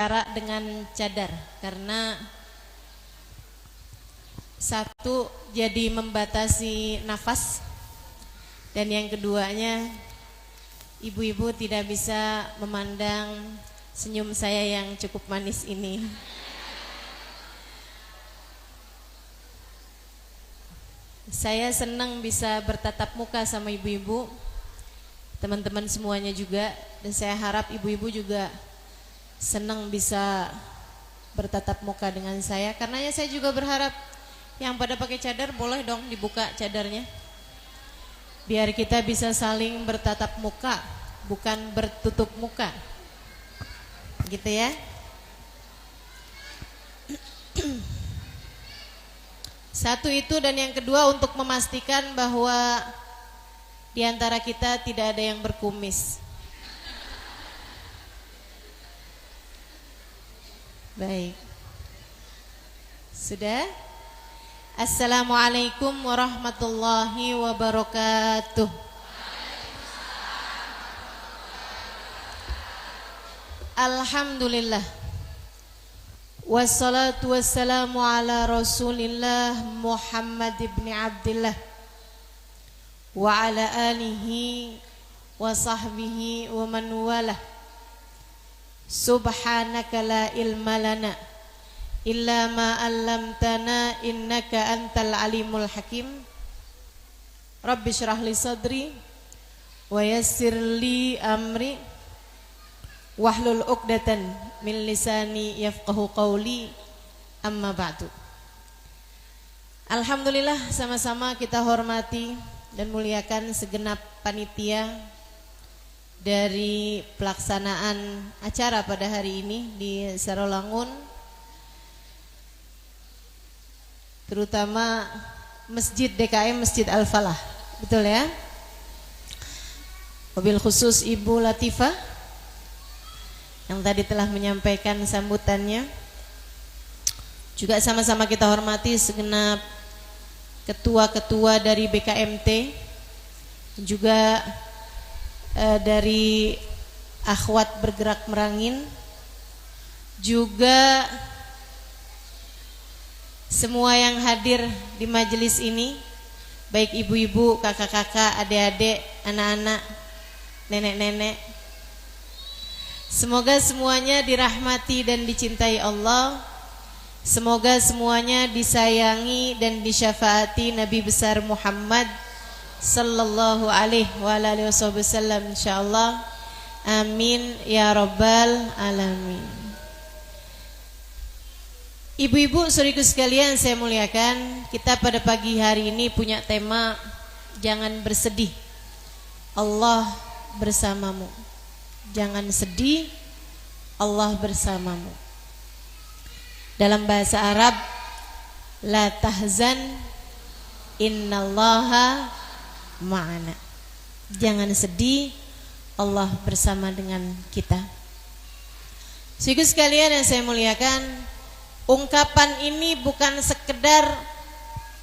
berbicara dengan cadar karena satu jadi membatasi nafas dan yang keduanya ibu-ibu tidak bisa memandang senyum saya yang cukup manis ini. Saya senang bisa bertatap muka sama ibu-ibu, teman-teman semuanya juga, dan saya harap ibu-ibu juga senang bisa bertatap muka dengan saya. Karenanya saya juga berharap yang pada pakai cadar boleh dong dibuka cadarnya, biar kita bisa saling bertatap muka, bukan bertutup muka, gitu ya. Satu itu, dan yang kedua untuk memastikan bahwa di antara kita tidak ada yang berkumis. Baik. Sudah? Assalamualaikum warahmatullahi wabarakatuh. Alhamdulillah. Wassalatu wassalamu ala Rasulillah Muhammad ibn Abdillah wa ala alihi wa sahbihi wa man walah. Subhanaka la ilma lana illa ma 'allamtana innaka antal alimul hakim. Rabbi shrah li sadri wa yassir li amri wahlul 'uqdatan min lisani yafqahu qawli, amma ba'du. Alhamdulillah, sama-sama kita hormati dan muliakan segenap panitia dari pelaksanaan acara pada hari ini di Sarolangun, terutama Masjid DKM Masjid Al-Falah, betul ya? Wabil khusus Ibu Latifah yang tadi telah menyampaikan sambutannya. Juga sama-sama kita hormati segenap ketua-ketua dari BKMT, juga dari Akhwat Bergerak Merangin, juga semua yang hadir di majelis ini, baik ibu-ibu, kakak-kakak, adik-adik, anak-anak, nenek-nenek. Semoga semuanya dirahmati dan dicintai Allah. Semoga semuanya disayangi dan disyafaati Nabi besar Muhammad sallallahu alaihi wasallam, insyaallah. Amin ya rabbal alamin. Ibu-ibu saudariku sekalian saya muliakan, kita pada pagi hari ini punya tema jangan bersedih, Allah bersamamu. Jangan sedih, Allah bersamamu. Dalam bahasa Arab, la tahzan innallaha ma'ana. Jangan sedih, Allah bersama dengan kita. Saudara sekalian yang saya muliakan, ungkapan ini bukan sekedar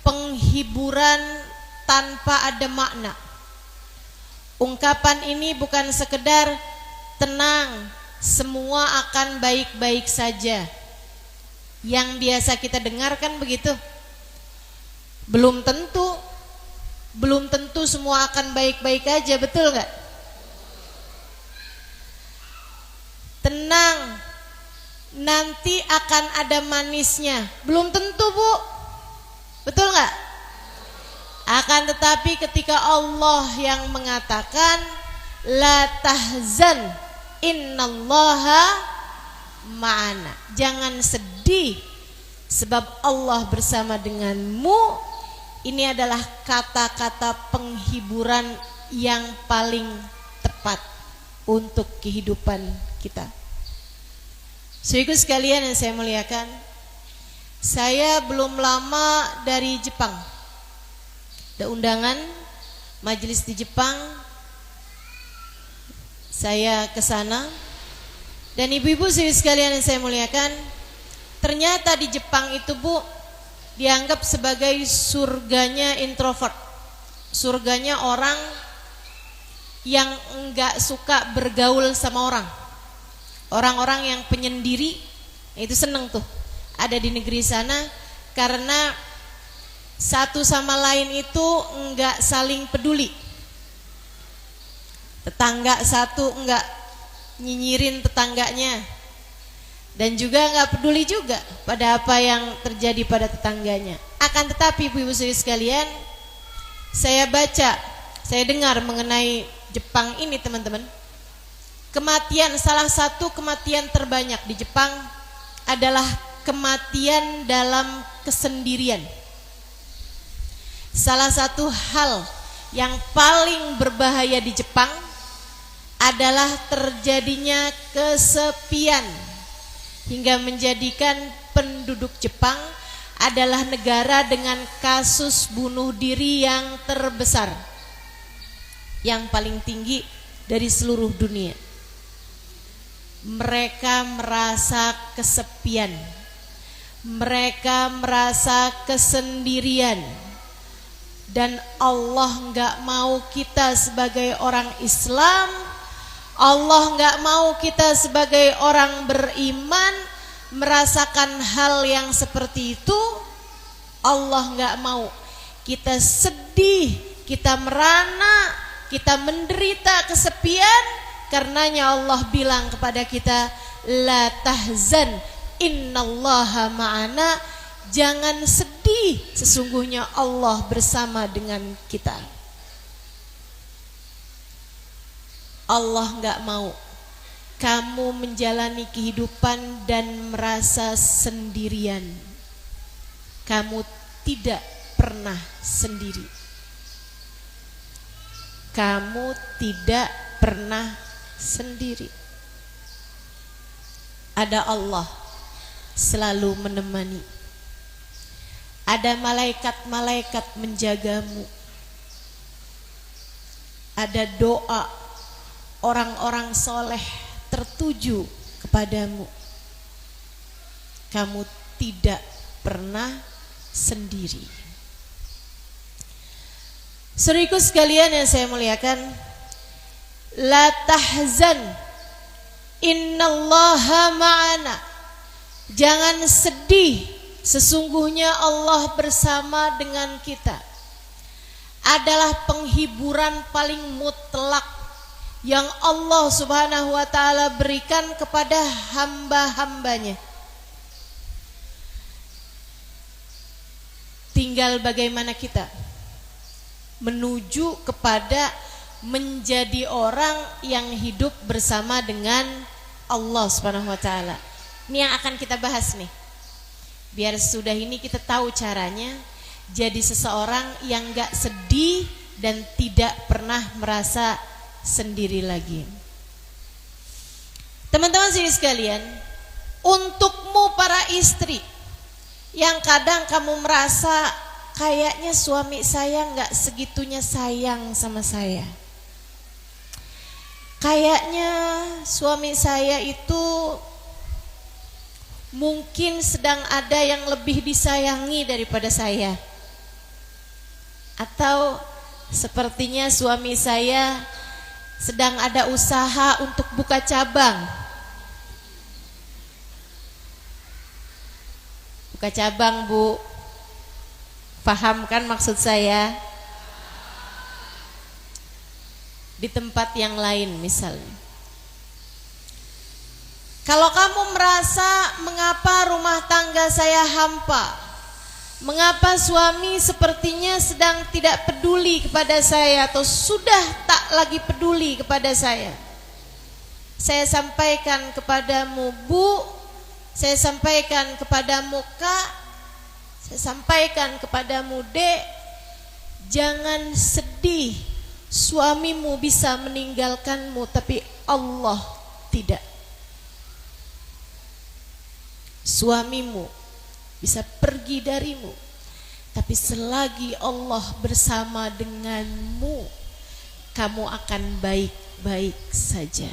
penghiburan tanpa ada makna. Ungkapan ini bukan sekedar tenang, semua akan baik-baik saja, yang biasa kita dengarkan begitu. Belum tentu semua akan baik-baik aja, betul gak? Tenang, nanti akan ada manisnya, belum tentu, Bu. Betul gak? Akan tetapi ketika Allah yang mengatakan la tahzan innallaha ma'ana, jangan sedih sebab Allah bersama denganmu, ini adalah kata-kata penghiburan yang paling tepat untuk kehidupan kita. Saudaraku sekalian yang saya muliakan, saya belum lama dari Jepang, ada undangan majelis di Jepang, saya ke sana. Dan ibu-ibu sekalian yang saya muliakan, ternyata di Jepang itu, Bu, dianggap sebagai surganya introvert, surganya orang yang enggak suka bergaul sama orang. Orang-orang yang penyendiri itu seneng tuh ada di negeri sana, karena satu sama lain itu enggak saling peduli. Tetangga satu enggak nyinyirin tetangganya, dan juga enggak peduli juga pada apa yang terjadi pada tetangganya. Akan tetapi ibu-ibu sekalian, saya dengar mengenai Jepang ini teman-teman. Kematian, salah satu kematian terbanyak di Jepang adalah kematian dalam kesendirian. Salah satu hal yang paling berbahaya di Jepang adalah terjadinya kesepian, hingga menjadikan penduduk Jepang adalah negara dengan kasus bunuh diri yang terbesar, yang paling tinggi dari seluruh dunia. Mereka merasa kesepian, mereka merasa kesendirian, dan Allah nggak mau kita sebagai orang Islam, Allah nggak mau kita sebagai orang beriman merasakan hal yang seperti itu. Allah nggak mau kita sedih, kita merana, kita menderita kesepian. Karenanya Allah bilang kepada kita, la tahzan innallaha ma'ana, jangan sedih, sesungguhnya Allah bersama dengan kita. Allah nggak mau kamu menjalani kehidupan dan merasa sendirian. Kamu tidak pernah sendiri. Kamu tidak pernah sendiri. Ada Allah selalu menemani. Ada malaikat-malaikat menjagamu. Ada doa orang-orang soleh tertuju kepadamu. Kamu tidak pernah sendiri. Saudaraku sekalian yang saya muliakan, la tahzan innallaha ma'ana, jangan sedih, sesungguhnya Allah bersama dengan kita. Adalah penghiburan paling mutlak yang Allah subhanahu wa ta'ala berikan kepada hamba-hambanya. Tinggal bagaimana kita menuju kepada menjadi orang yang hidup bersama dengan Allah subhanahu wa ta'ala. Ini yang akan kita bahas nih, biar sudah ini kita tahu caranya jadi seseorang yang gak sedih dan tidak pernah merasa sendiri lagi. Teman-teman sini sekalian, untukmu para istri yang kadang kamu merasa kayaknya suami saya gak segitunya sayang sama saya, kayaknya suami saya itu mungkin sedang ada yang lebih disayangi daripada saya, atau sepertinya suami saya sedang ada usaha untuk buka cabang. Buka cabang, Bu. Paham kan maksud saya? Di tempat yang lain misalnya. Kalau kamu merasa mengapa rumah tangga saya hampa, mengapa suami sepertinya sedang tidak peduli kepada saya atau sudah tak lagi peduli kepada saya sampaikan kepadamu, Bu, saya sampaikan kepadamu, Kak, saya sampaikan kepadamu, Dek, jangan sedih. Suamimu bisa meninggalkanmu, tapi Allah tidak. Suamimu bisa pergi darimu, tapi selagi Allah bersama denganmu, kamu akan baik-baik saja.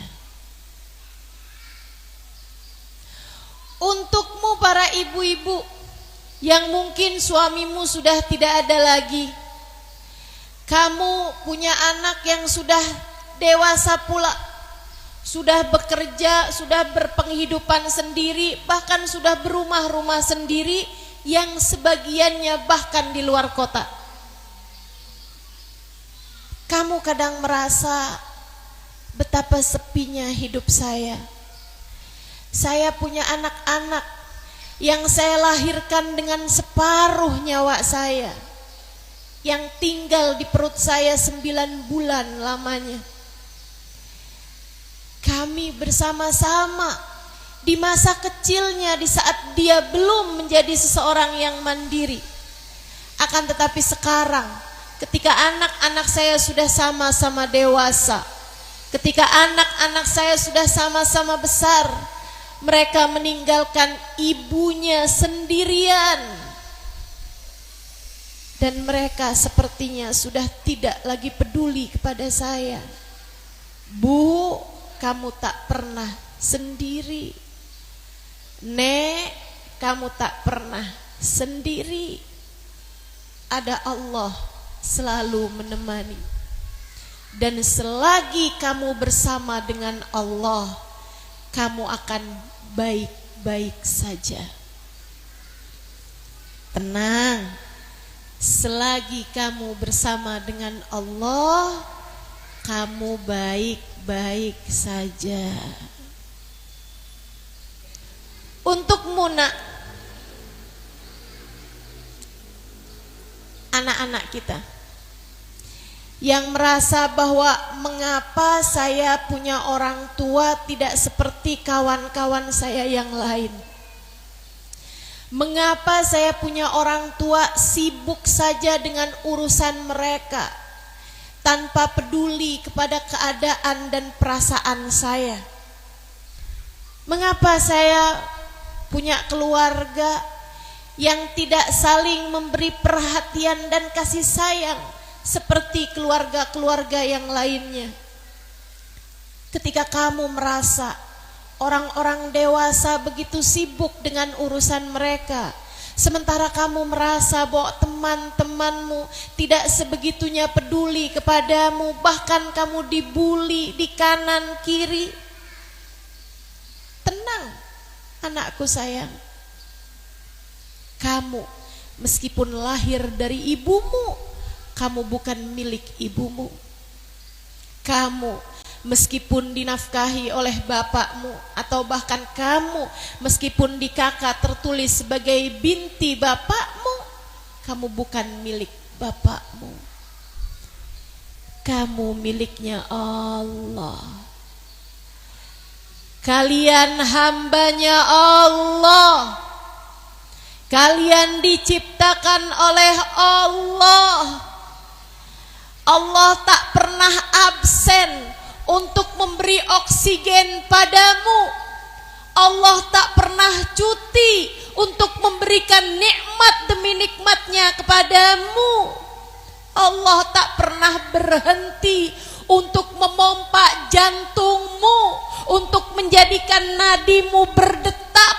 Untukmu para ibu-ibu yang mungkin suamimu sudah tidak ada lagi, kamu punya anak yang sudah dewasa pula, sudah bekerja, sudah berpenghidupan sendiri, bahkan sudah berumah-rumah sendiri, yang sebagiannya bahkan di luar kota. Kamu kadang merasa betapa sepinya hidup saya. Saya punya anak-anak yang saya lahirkan dengan separuh nyawa saya, yang tinggal di perut saya 9 bulan lamanya. Kami bersama-sama di masa kecilnya, di saat dia belum menjadi seseorang yang mandiri. Akan tetapi sekarang, ketika anak-anak saya sudah sama-sama dewasa, ketika anak-anak saya sudah sama-sama besar, mereka meninggalkan ibunya sendirian. Dan mereka sepertinya sudah tidak lagi peduli kepada saya. Bu, kamu tak pernah sendiri. Nek, kamu tak pernah sendiri. Ada Allah selalu menemani. Dan selagi kamu bersama dengan Allah, kamu akan baik-baik saja. Tenang, selagi kamu bersama dengan Allah, kamu baik-baik saja. Untukmu nak, anak-anak kita yang merasa bahwa mengapa saya punya orang tua tidak seperti kawan-kawan saya yang lain, mengapa saya punya orang tua sibuk saja dengan urusan mereka tanpa peduli kepada keadaan dan perasaan saya, mengapa saya punya keluarga yang tidak saling memberi perhatian dan kasih sayang seperti keluarga-keluarga yang lainnya. Ketika kamu merasa orang-orang dewasa begitu sibuk dengan urusan mereka, sementara kamu merasa bahwa teman-temanmu tidak sebegitunya peduli kepadamu, bahkan kamu dibuli di kanan kiri, tenang anakku sayang. Kamu meskipun lahir dari ibumu, kamu bukan milik ibumu. Kamu meskipun dinafkahi oleh bapakmu, atau bahkan kamu meskipun di kakak tertulis sebagai binti bapakmu, kamu bukan milik bapakmu. Kamu miliknya Allah. Kalian hambanya Allah. Kalian diciptakan oleh Allah. Allah tak pernah absen untuk memberi oksigen padamu. Allah tak pernah cuti untuk memberikan nikmat demi nikmatnya kepadamu. Allah tak pernah berhenti untuk memompa jantungmu, untuk menjadikan nadimu berdetak.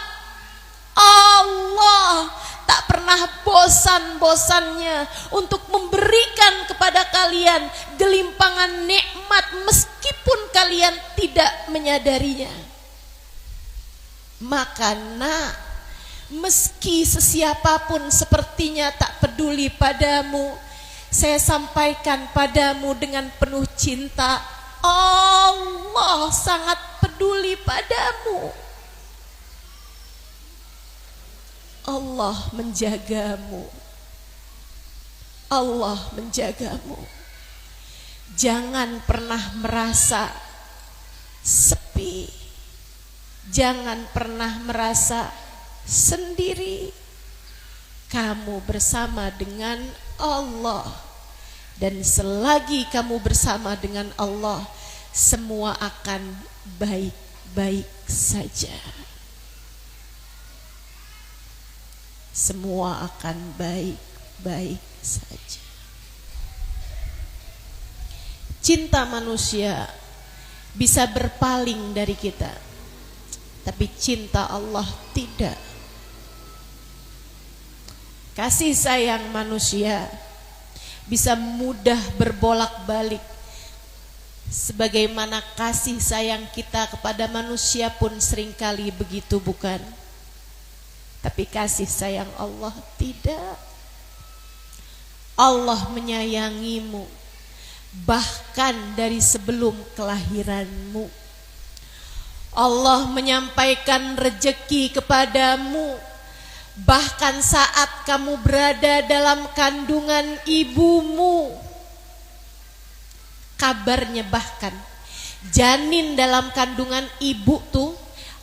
Allah tak pernah bosan-bosannya untuk memberikan kepada kalian gelimpangan nikmat meskipun kalian tidak menyadarinya. Maka nak, meski sesiapapun sepertinya tak peduli padamu, saya sampaikan padamu dengan penuh cinta, Allah sangat peduli padamu. Allah menjagamu. Allah menjagamu. Jangan pernah merasa sepi. Jangan pernah merasa sendiri. Kamu bersama dengan Allah. Dan selagi kamu bersama dengan Allah, semua akan baik-baik saja. Semua akan baik-baik saja. Cinta manusia bisa berpaling dari kita, tapi cinta Allah tidak. Kasih sayang manusia bisa mudah berbolak-balik Sebagaimana kasih sayang kita kepada manusia pun seringkali begitu, bukan? Tapi kasih sayang Allah tidak. Allah menyayangimu bahkan dari sebelum kelahiranmu. Allah menyampaikan rezeki kepadamu bahkan saat kamu berada dalam kandungan ibumu. Kabarnya bahkan janin dalam kandungan ibu tuh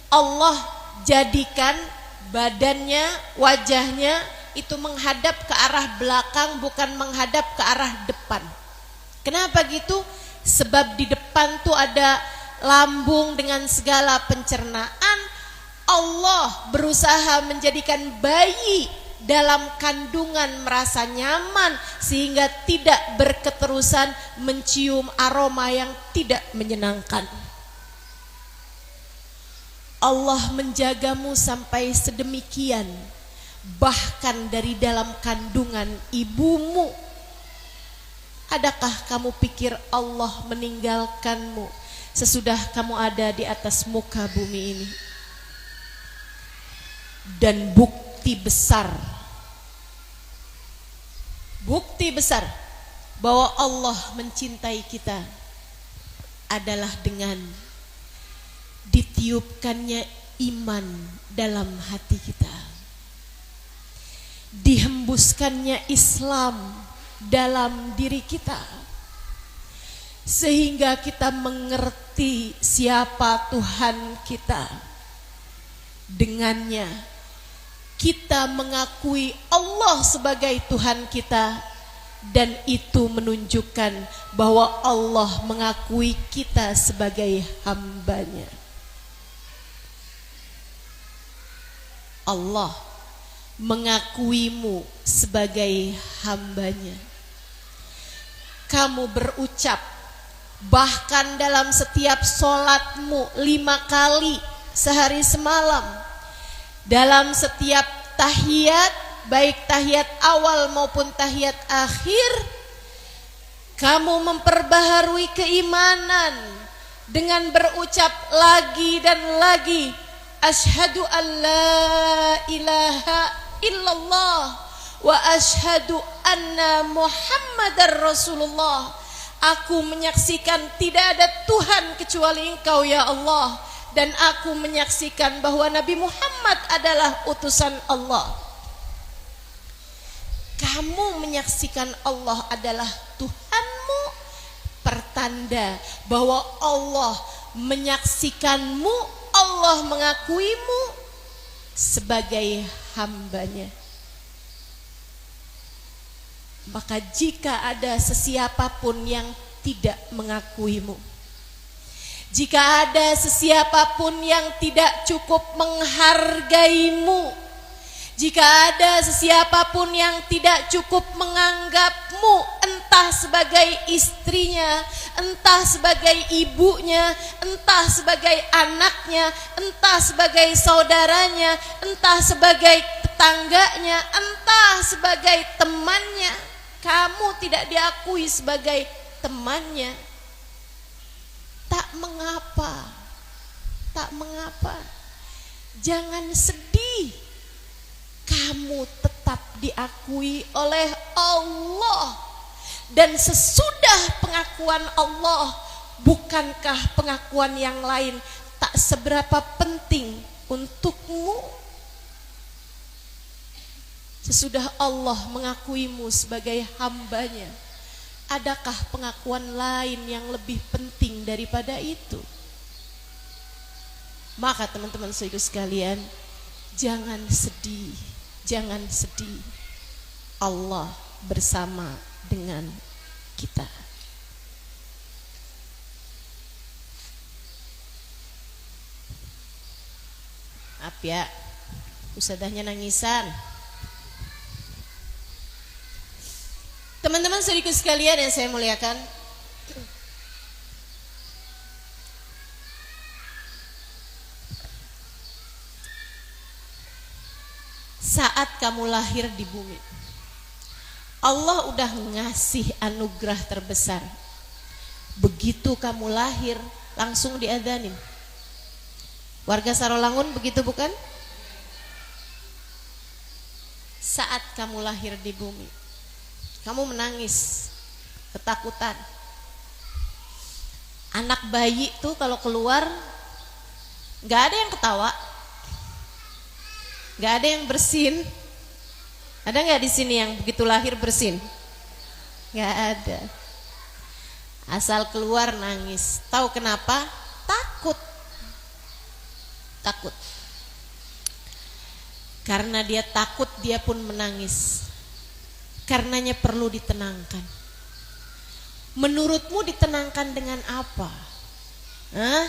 Allah jadikan badannya, wajahnya itu menghadap ke arah belakang, bukan menghadap ke arah depan. Kenapa gitu? Sebab di depan tuh ada lambung dengan segala pencernaan. Allah berusaha menjadikan bayi dalam kandungan merasa nyaman sehingga tidak berketerusan mencium aroma yang tidak menyenangkan. Allah menjagamu sampai sedemikian, bahkan dari dalam kandungan ibumu. Adakah kamu pikir Allah meninggalkanmu sesudah kamu ada di atas muka bumi ini? Dan bukti besar bahwa Allah mencintai kita adalah dengan ditiupkannya iman dalam hati kita, dihembuskannya Islam dalam diri kita, sehingga kita mengerti siapa Tuhan kita. Dengannya kita mengakui Allah sebagai Tuhan kita, dan itu menunjukkan bahwa Allah mengakui kita sebagai hambanya. Allah mengakuimu sebagai hambanya. Kamu berucap bahkan dalam setiap sholatmu 5 kali sehari semalam, dalam setiap tahiyat, baik tahiyat awal maupun tahiyat akhir, kamu memperbaharui keimanan dengan berucap lagi dan lagi, asyhadu an la ilaha illallah wa asyhadu anna Muhammadar Rasulullah. Aku menyaksikan tidak ada Tuhan kecuali Engkau ya Allah, dan aku menyaksikan bahwa Nabi Muhammad adalah utusan Allah. Kamu menyaksikan Allah adalah Tuhanmu, pertanda bahwa Allah menyaksikanmu, Allah mengakuimu sebagai hambanya. Maka jika ada sesiapapun yang tidak mengakuimu, jika ada sesiapapun yang tidak cukup menghargaimu, jika ada sesiapapun yang tidak cukup menganggapmu, entah sebagai istrinya, entah sebagai ibunya, entah sebagai anaknya, entah sebagai saudaranya, entah sebagai tetangganya, entah sebagai temannya, kamu tidak diakui sebagai temannya, tak mengapa, tak mengapa. Jangan sedih, kamu tetap diakui oleh Allah. Dan sesudah pengakuan Allah, bukankah pengakuan yang lain tak seberapa penting untukmu? Sesudah Allah mengakuimu sebagai hambanya, adakah pengakuan lain yang lebih penting daripada itu? Maka teman-teman saudara sekalian, jangan sedih, jangan sedih. Allah bersama dengan kita. Maaf ya, ustadzahnya nangisan. Teman-teman saudara sekalian yang saya muliakan, saat kamu lahir di bumi, Allah udah ngasih anugerah terbesar. Begitu kamu lahir langsung diadzanin. Warga Sarolangun begitu bukan? Saat kamu lahir di bumi, kamu menangis, ketakutan. Anak bayi tuh kalau keluar nggak ada yang ketawa, nggak ada yang bersin. Ada nggak di sini yang begitu lahir bersin? Nggak ada. Asal keluar nangis. Tahu kenapa? Takut. Takut. Karena dia takut, dia pun menangis. Karenanya perlu ditenangkan. Menurutmu ditenangkan dengan apa? Hah?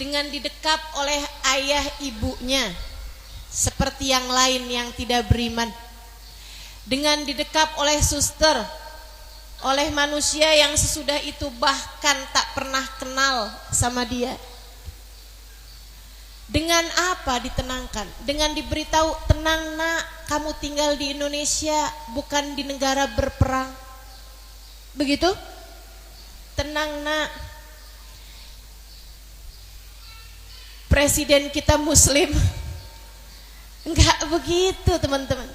Dengan didekap oleh ayah ibunya, seperti yang lain yang tidak beriman. Dengan didekap oleh suster, oleh manusia yang sesudah itu bahkan tak pernah kenal sama dia. Dengan apa ditenangkan? Dengan diberitahu, tenang nak, kamu tinggal di Indonesia, bukan di negara berperang. Begitu? Tenang nak, presiden kita muslim. Enggak begitu teman-teman.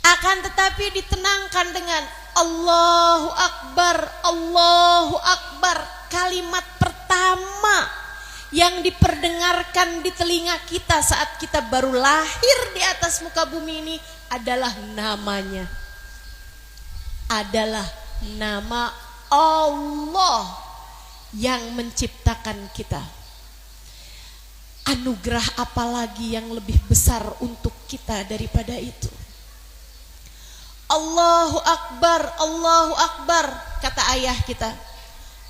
Akan tetapi ditenangkan dengan Allahu Akbar, Allahu Akbar. Kalimat pertama yang diperdengarkan di telinga kita saat kita baru lahir di atas muka bumi ini adalah namanya. Adalah nama Allah yang menciptakan kita. Anugerah apalagi yang lebih besar untuk kita daripada itu? Allahu Akbar, kata ayah kita.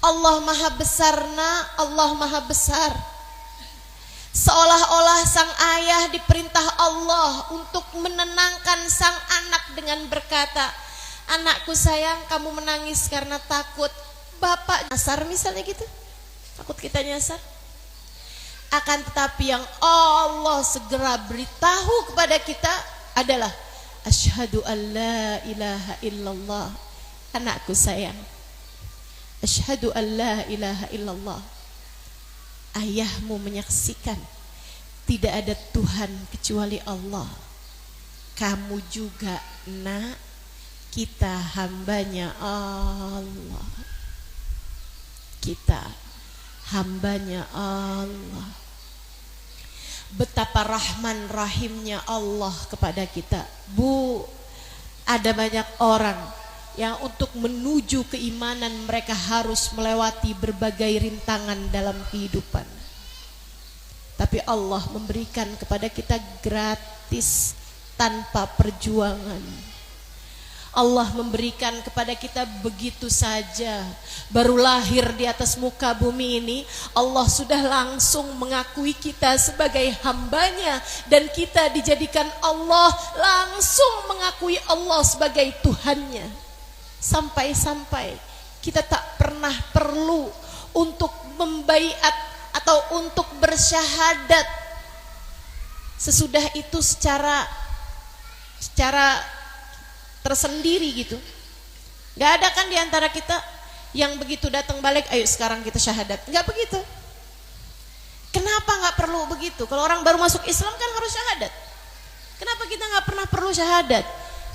Allah maha besar nak, Allah maha besar. Seolah-olah sang ayah diperintah Allah untuk menenangkan sang anak dengan berkata, anakku sayang, kamu menangis karena takut bapak nyasar misalnya gitu. Takut kita nyasar. Akan tetapi yang Allah segera beritahu kepada kita adalah asyhadu an la ilaha illallah. Anakku sayang, asyhadu an la ilaha illallah. Ayahmu menyaksikan tidak ada Tuhan kecuali Allah. Kamu juga nak, kita hambanya Allah. Kita hambanya Allah. Betapa rahman rahimnya Allah kepada kita. Bu, ada banyak orang yang untuk menuju keimanan mereka harus melewati berbagai rintangan dalam kehidupan. Tapi Allah memberikan kepada kita gratis tanpa perjuangan. Allah memberikan kepada kita begitu saja. Baru lahir di atas muka bumi ini, Allah sudah langsung mengakui kita sebagai hambanya. Dan kita dijadikan Allah langsung mengakui Allah sebagai Tuhannya. Sampai-sampai kita tak pernah perlu untuk membaiat atau untuk bersyahadat. Sesudah itu secara tersendiri gitu. Gak ada kan diantara kita yang begitu datang balik, ayo sekarang kita syahadat. Gak begitu. Kenapa gak perlu begitu? Kalau orang baru masuk Islam kan harus syahadat. Kenapa kita gak pernah perlu syahadat?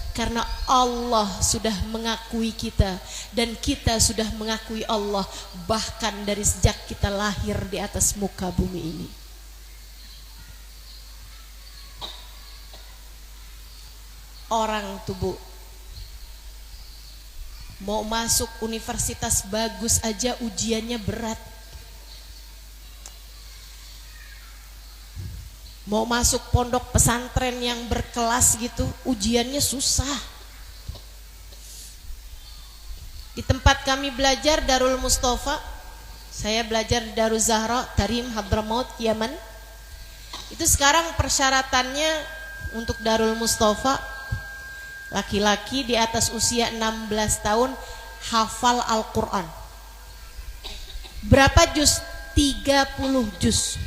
Karena Allah sudah mengakui kita dan kita sudah mengakui Allah bahkan dari sejak kita lahir di atas muka bumi ini. Orang tubuh mau masuk universitas bagus aja ujiannya berat. Mau masuk pondok pesantren yang berkelas gitu, ujiannya susah. Di tempat kami belajar Darul Mustafa, saya belajar di Darul Zahra, Tarim, Hadramaut, Yaman. Itu sekarang persyaratannya untuk Darul Mustafa, laki-laki di atas usia 16 tahun hafal Al-Quran. Berapa juz? 30 juz.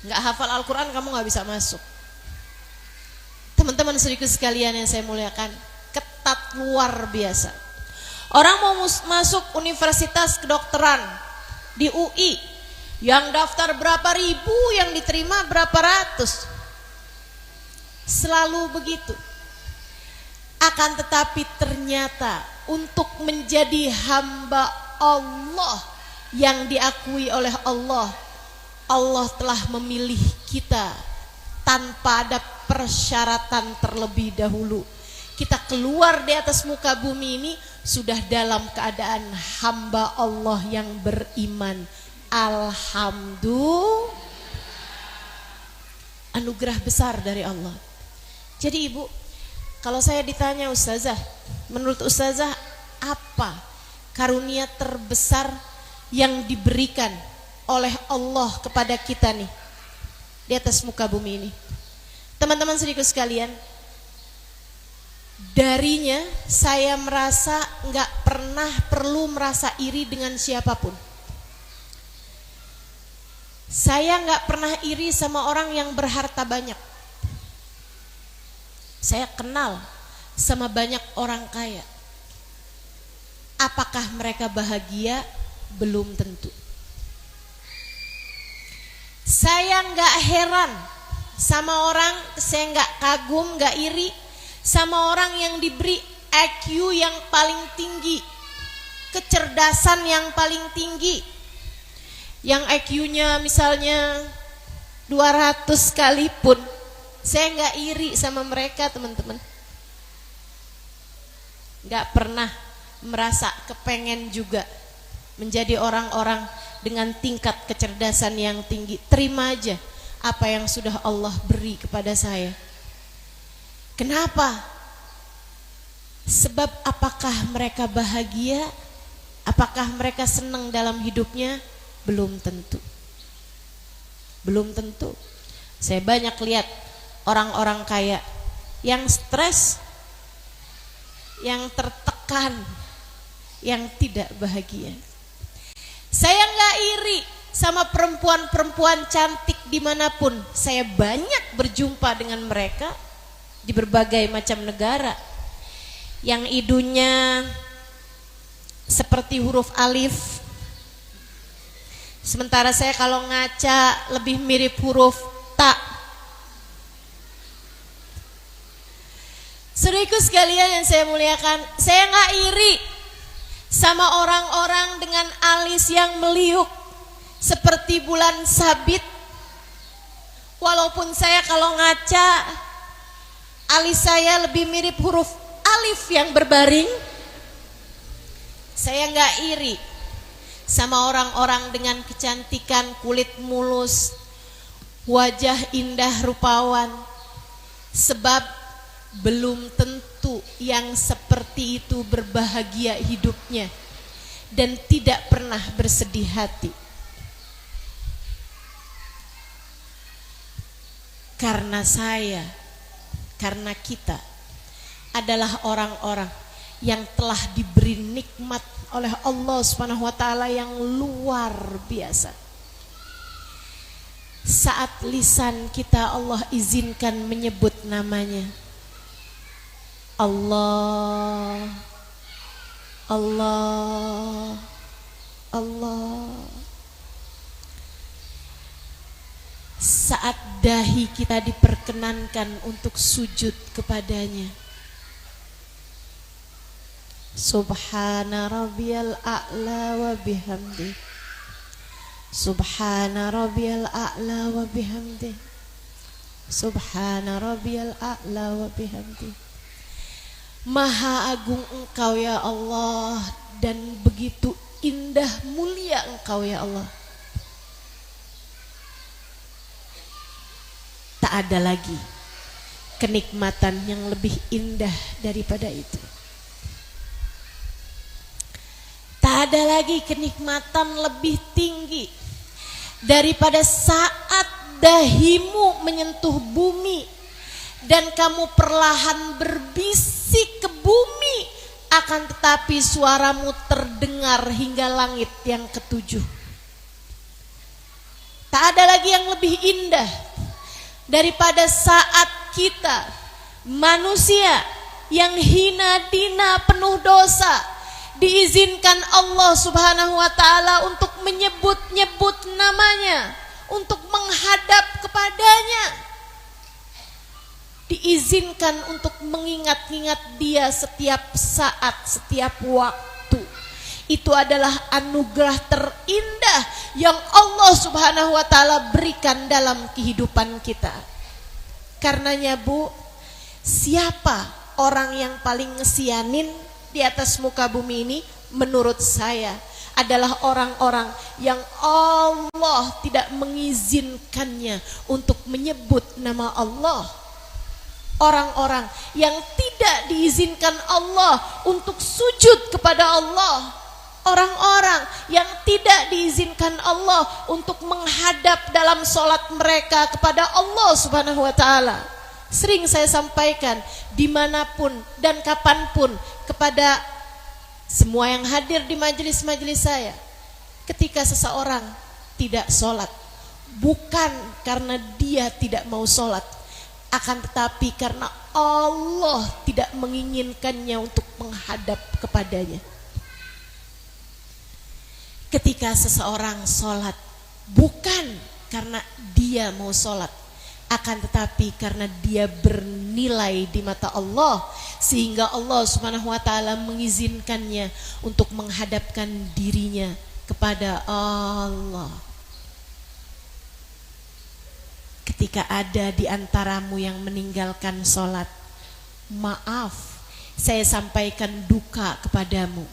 Nggak hafal Al-Quran kamu nggak bisa masuk. Teman-teman sedikit sekalian yang saya muliakan, ketat luar biasa. Orang mau masuk universitas kedokteran di UI, yang daftar berapa ribu, yang diterima berapa ratus. Selalu begitu. Akan tetapi ternyata untuk menjadi hamba Allah yang diakui oleh Allah, Allah telah memilih kita tanpa ada persyaratan terlebih dahulu. Kita keluar di atas muka bumi ini sudah dalam keadaan hamba Allah yang beriman. Alhamdulillah, anugerah besar dari Allah. Jadi ibu, kalau saya ditanya ustazah, menurut ustazah apa karunia terbesar yang diberikan oleh Allah kepada kita nih di atas muka bumi ini? Teman-teman sedikit sekalian, darinya saya merasa nggak pernah perlu merasa iri dengan siapapun. Saya nggak pernah iri sama orang yang berharta banyak. Saya kenal sama banyak orang kaya. Apakah mereka bahagia? Belum tentu. Saya nggak heran sama orang, saya nggak kagum, nggak iri sama orang yang diberi IQ yang paling tinggi, kecerdasan yang paling tinggi, yang IQ-nya misalnya 200 sekalipun, saya nggak iri sama mereka teman-teman. Nggak pernah merasa kepengen juga menjadi orang-orang dengan tingkat kecerdasan yang tinggi. Terima aja apa yang sudah Allah beri kepada saya. Kenapa? Sebab apakah mereka bahagia? Apakah mereka senang dalam hidupnya? Belum tentu. Belum tentu. Saya banyak lihat orang-orang kaya yang stres, yang tertekan, yang tidak bahagia. Saya nggak iri sama perempuan-perempuan cantik dimanapun. Saya banyak berjumpa dengan mereka di berbagai macam negara, yang hidungnya seperti huruf alif, sementara saya kalau ngaca lebih mirip huruf ta. Saudaraku sekalian yang saya muliakan, saya nggak iri sama orang-orang dengan alis yang meliuk seperti bulan sabit. Walaupun saya kalau ngaca alis saya lebih mirip huruf alif yang berbaring, saya nggak iri sama orang-orang dengan kecantikan kulit mulus, wajah indah rupawan. Sebab belum tentu yang seperti itu berbahagia hidupnya dan tidak pernah bersedih hati. Karena saya, karena kita adalah orang-orang yang telah diberi nikmat oleh Allah Subhanahu wa taala yang luar biasa. Saat lisan kita Allah izinkan menyebut namanya, Allah, Allah, Allah. Saat dahi kita diperkenankan untuk sujud kepadanya, Subhana rabbiyal a'la wa bihamdi, Subhana rabbiyal a'la wa bihamdi, Subhana rabbiyal a'la wa bihamdi. Maha agung Engkau ya Allah, dan begitu indah mulia Engkau ya Allah. Tak ada lagi kenikmatan yang lebih indah daripada itu. Tak ada lagi kenikmatan lebih tinggi daripada saat dahimu menyentuh bumi dan kamu perlahan berbisik ke bumi, akan tetapi suaramu terdengar hingga langit yang ketujuh. Tak ada lagi yang lebih indah daripada saat kita manusia yang hina dina penuh dosa diizinkan Allah Subhanahu wa taala untuk menyebut-nyebut namanya, untuk menghadap kepadanya. Diizinkan untuk mengingat-ingat dia setiap saat, setiap waktu. Itu adalah anugerah terindah yang Allah Subhanahu wa taala berikan dalam kehidupan kita. Karenanya Bu, siapa orang yang paling ngesianin di atas muka bumi ini? Menurut saya adalah orang-orang yang Allah tidak mengizinkannya untuk menyebut nama Allah. Orang-orang yang tidak diizinkan Allah untuk sujud kepada Allah. Orang-orang yang tidak diizinkan Allah untuk menghadap dalam sholat mereka kepada Allah Subhanahu wa ta'ala. Sering saya sampaikan dimanapun dan kapanpun kepada semua yang hadir di majelis-majelis saya. Ketika seseorang tidak sholat, bukan karena dia tidak mau sholat, akan tetapi karena Allah tidak menginginkannya untuk menghadap kepadanya. Ketika seseorang sholat, bukan karena dia mau sholat, akan tetapi karena dia bernilai di mata Allah, sehingga Allah Subhanahu wa ta'ala mengizinkannya untuk menghadapkan dirinya kepada Allah. Ketika ada di antaramu yang meninggalkan sholat, maaf, saya sampaikan duka kepadamu.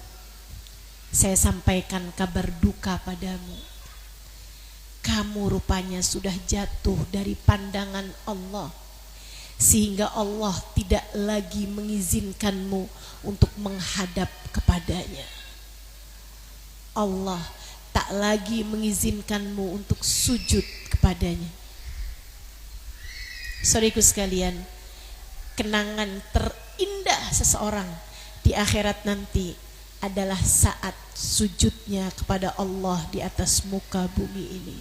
Saya sampaikan kabar duka padamu. Kamu rupanya sudah jatuh dari pandangan Allah, sehingga Allah tidak lagi mengizinkanmu untuk menghadap kepadanya. Allah tak lagi mengizinkanmu untuk sujud kepadanya. Saudaraku sekalian, kenangan terindah seseorang di akhirat nanti adalah saat sujudnya kepada Allah di atas muka bumi ini.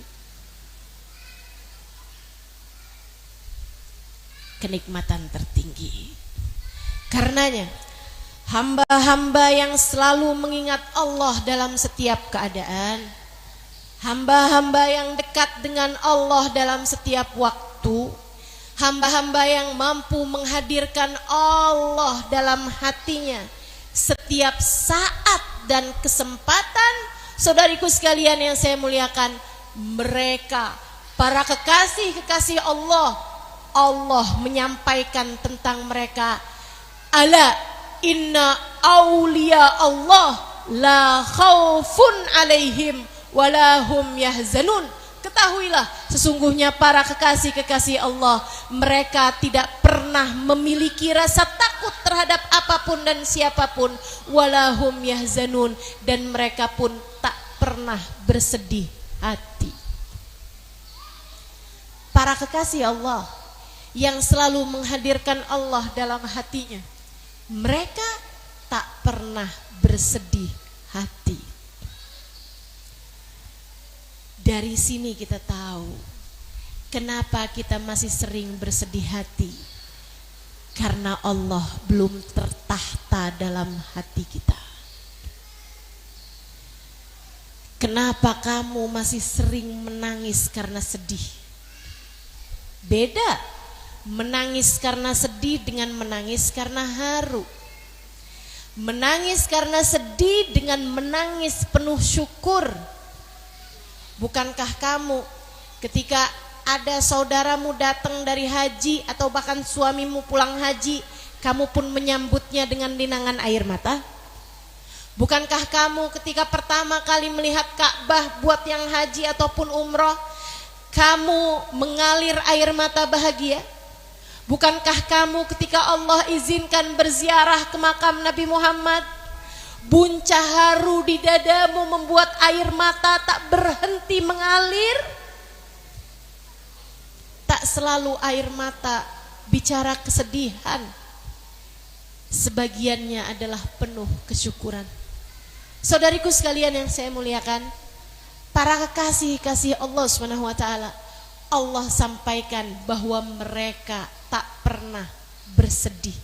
Kenikmatan tertinggi. Karenanya hamba-hamba yang selalu mengingat Allah dalam setiap keadaan, hamba-hamba yang dekat dengan Allah dalam setiap waktu, hamba-hamba yang mampu menghadirkan Allah dalam hatinya setiap saat dan kesempatan. Saudariku sekalian yang saya muliakan, mereka para kekasih-kekasih Allah, Allah menyampaikan tentang mereka, ala inna awliya Allah la khaufun alaihim walahum yahzanun. Ketahuilah, sesungguhnya para kekasih-kekasih Allah, mereka tidak pernah memiliki rasa takut terhadap apapun dan siapapun, walahum yahzanun, dan mereka pun tak pernah bersedih hati. Para kekasih Allah yang selalu menghadirkan Allah dalam hatinya, mereka tak pernah bersedih hati. Dari sini kita tahu kenapa kita masih sering bersedih hati. Karena Allah belum tertahta dalam hati kita. Kenapa kamu masih sering menangis karena sedih? Beda menangis karena sedih dengan menangis karena haru. Menangis karena sedih dengan menangis penuh syukur. Bukankah kamu ketika ada saudaramu datang dari haji atau bahkan suamimu pulang haji, kamu pun menyambutnya dengan linangan air mata? Bukankah kamu ketika pertama kali melihat Ka'bah buat yang haji ataupun umroh, kamu mengalir air mata bahagia? Bukankah kamu ketika Allah izinkan berziarah ke makam Nabi Muhammad, buncah haru di dadamu membuat air mata tak berhenti mengalir? Tak selalu air mata bicara kesedihan, sebagiannya adalah penuh kesyukuran. Saudariku sekalian yang saya muliakan, para kekasih-kasih Allah SWT, Allah sampaikan bahwa mereka tak pernah bersedih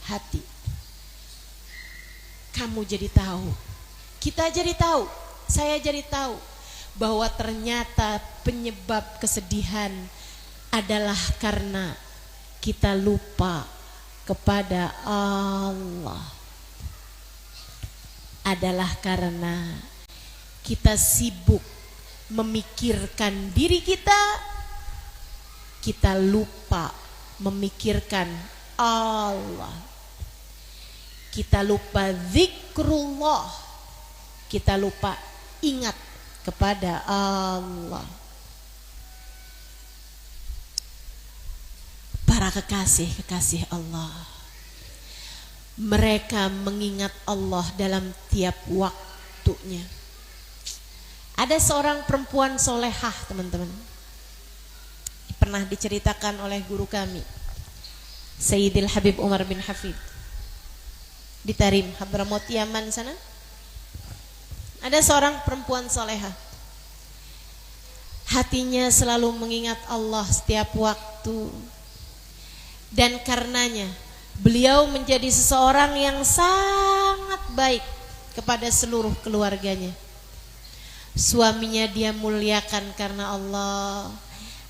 hati. Kamu jadi tahu kita jadi tahu, saya jadi tahu bahwa ternyata penyebab kesedihan adalah karena kita lupa kepada Allah. Adalah karena kita sibuk memikirkan diri kita, kita lupa memikirkan Allah. Kita lupa zikrullah, kita lupa ingat kepada Allah. Para kekasih-kekasih Allah, mereka mengingat Allah dalam tiap waktunya. Ada seorang perempuan solehah, teman-teman, pernah diceritakan oleh guru kami, Sayyidil Habib Umar bin Hafid, di Tarim, Hadramaut, Yaman sana. Ada seorang perempuan solehah, hatinya selalu mengingat Allah setiap waktu, dan karenanya beliau menjadi seseorang yang sangat baik kepada seluruh keluarganya. Suaminya dia muliakan karena Allah,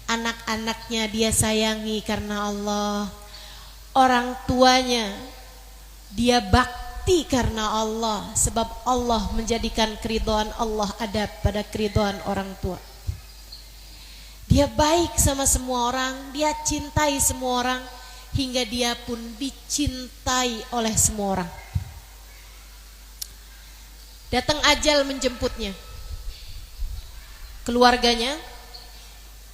anak-anaknya dia sayangi karena Allah, orang tuanya dia bakti karena Allah, sebab Allah menjadikan keridhaan Allah ada pada keridhaan orang tua. Dia baik sama semua orang, dia cintai semua orang, hingga dia pun dicintai oleh semua orang. Datang ajal menjemputnya. Keluarganya,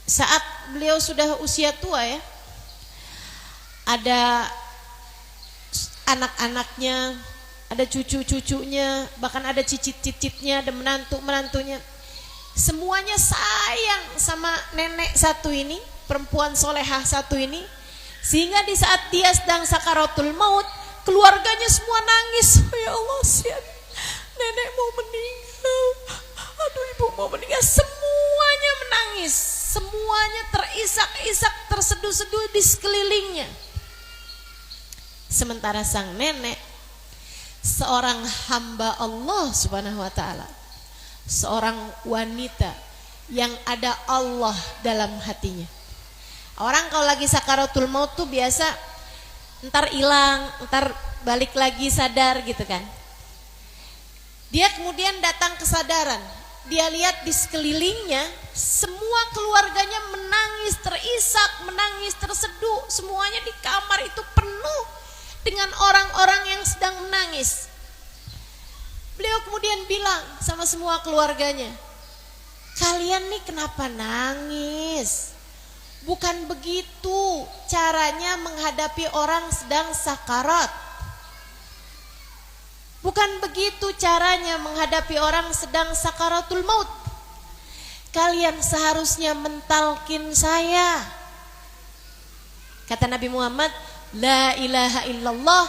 saat beliau sudah usia tua ya, ada anak-anaknya, ada cucu-cucunya, bahkan ada cicit-cicitnya, ada menantu-menantunya. Semuanya sayang sama nenek satu ini, perempuan solehah satu ini, sehingga di saat dia sedang sakaratul maut, keluarganya semua nangis. Ya Allah, sian, nenek mau meninggal, aduh ibu mau meninggal. Semuanya menangis, semuanya terisak-isak, terseduh-seduh di sekelilingnya. Sementara sang nenek, seorang hamba Allah subhanahu wa ta'ala, seorang wanita yang ada Allah dalam hatinya. Orang kalau lagi sakaratul maut tuh biasa ntar hilang, ntar balik lagi sadar gitu kan. Dia kemudian datang kesadaran, dia lihat di sekelilingnya semua keluarganya menangis terisak, menangis terseduh, semuanya di kamar itu penuh dengan orang-orang yang sedang menangis. Beliau kemudian bilang sama semua keluarganya, kalian nih kenapa nangis? Bukan begitu caranya menghadapi orang sedang sakarat. Bukan begitu caranya menghadapi orang sedang sakaratul maut. Kalian seharusnya mentalkin saya. Kata Nabi Muhammad, la ilaha illallah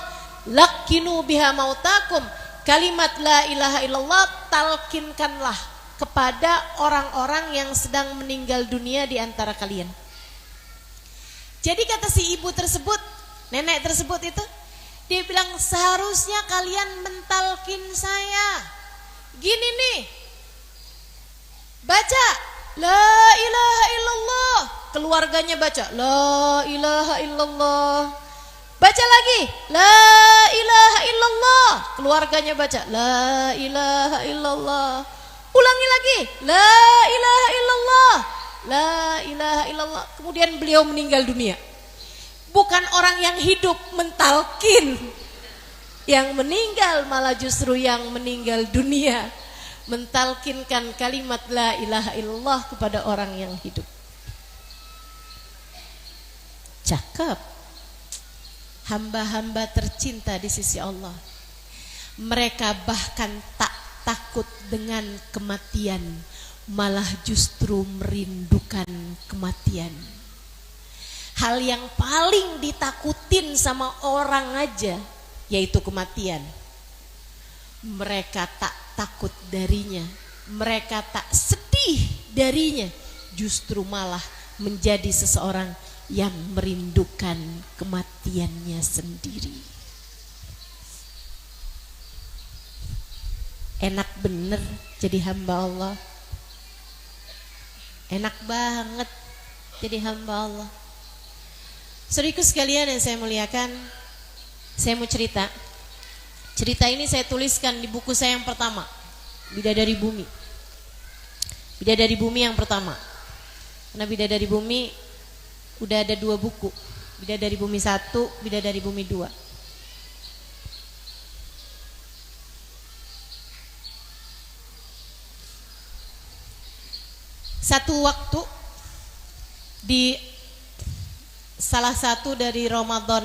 lakinu biha mautakum. Kalimat la ilaha illallah talkinkanlah kepada orang-orang yang sedang meninggal dunia di antara kalian. Jadi kata si ibu tersebut, nenek tersebut itu, dia bilang seharusnya kalian mentalkin saya. Gini nih, baca la ilaha illallah, keluarganya baca la ilaha illallah. Baca lagi la ilaha illallah, keluarganya baca la ilaha illallah. Ulangi lagi la ilaha illallah, la ilaha illallah. Kemudian beliau meninggal dunia. Bukan orang yang hidup mentalkin, yang meninggal malah justru yang meninggal dunia mentalkinkan kalimat la ilaha illallah kepada orang yang hidup. Cakep. Hamba-hamba tercinta di sisi Allah, mereka bahkan tak takut dengan kematian, malah justru merindukan kematian. Hal yang paling ditakutin sama orang aja yaitu kematian. Mereka tak takut darinya, mereka tak sedih darinya, justru malah menjadi seseorang yang merindukan kematiannya sendiri. Enak bener jadi hamba Allah. Enak banget jadi hamba Allah. Saudaraku sekalian yang saya muliakan, saya mau cerita. Cerita ini saya tuliskan di buku saya yang pertama, Bidadari Bumi. Bidadari Bumi yang pertama. Karena Bidadari Bumi udah ada 2 buku. Bidadari Bumi 1, Bidadari Bumi 2. Satu waktu di salah satu dari Ramadan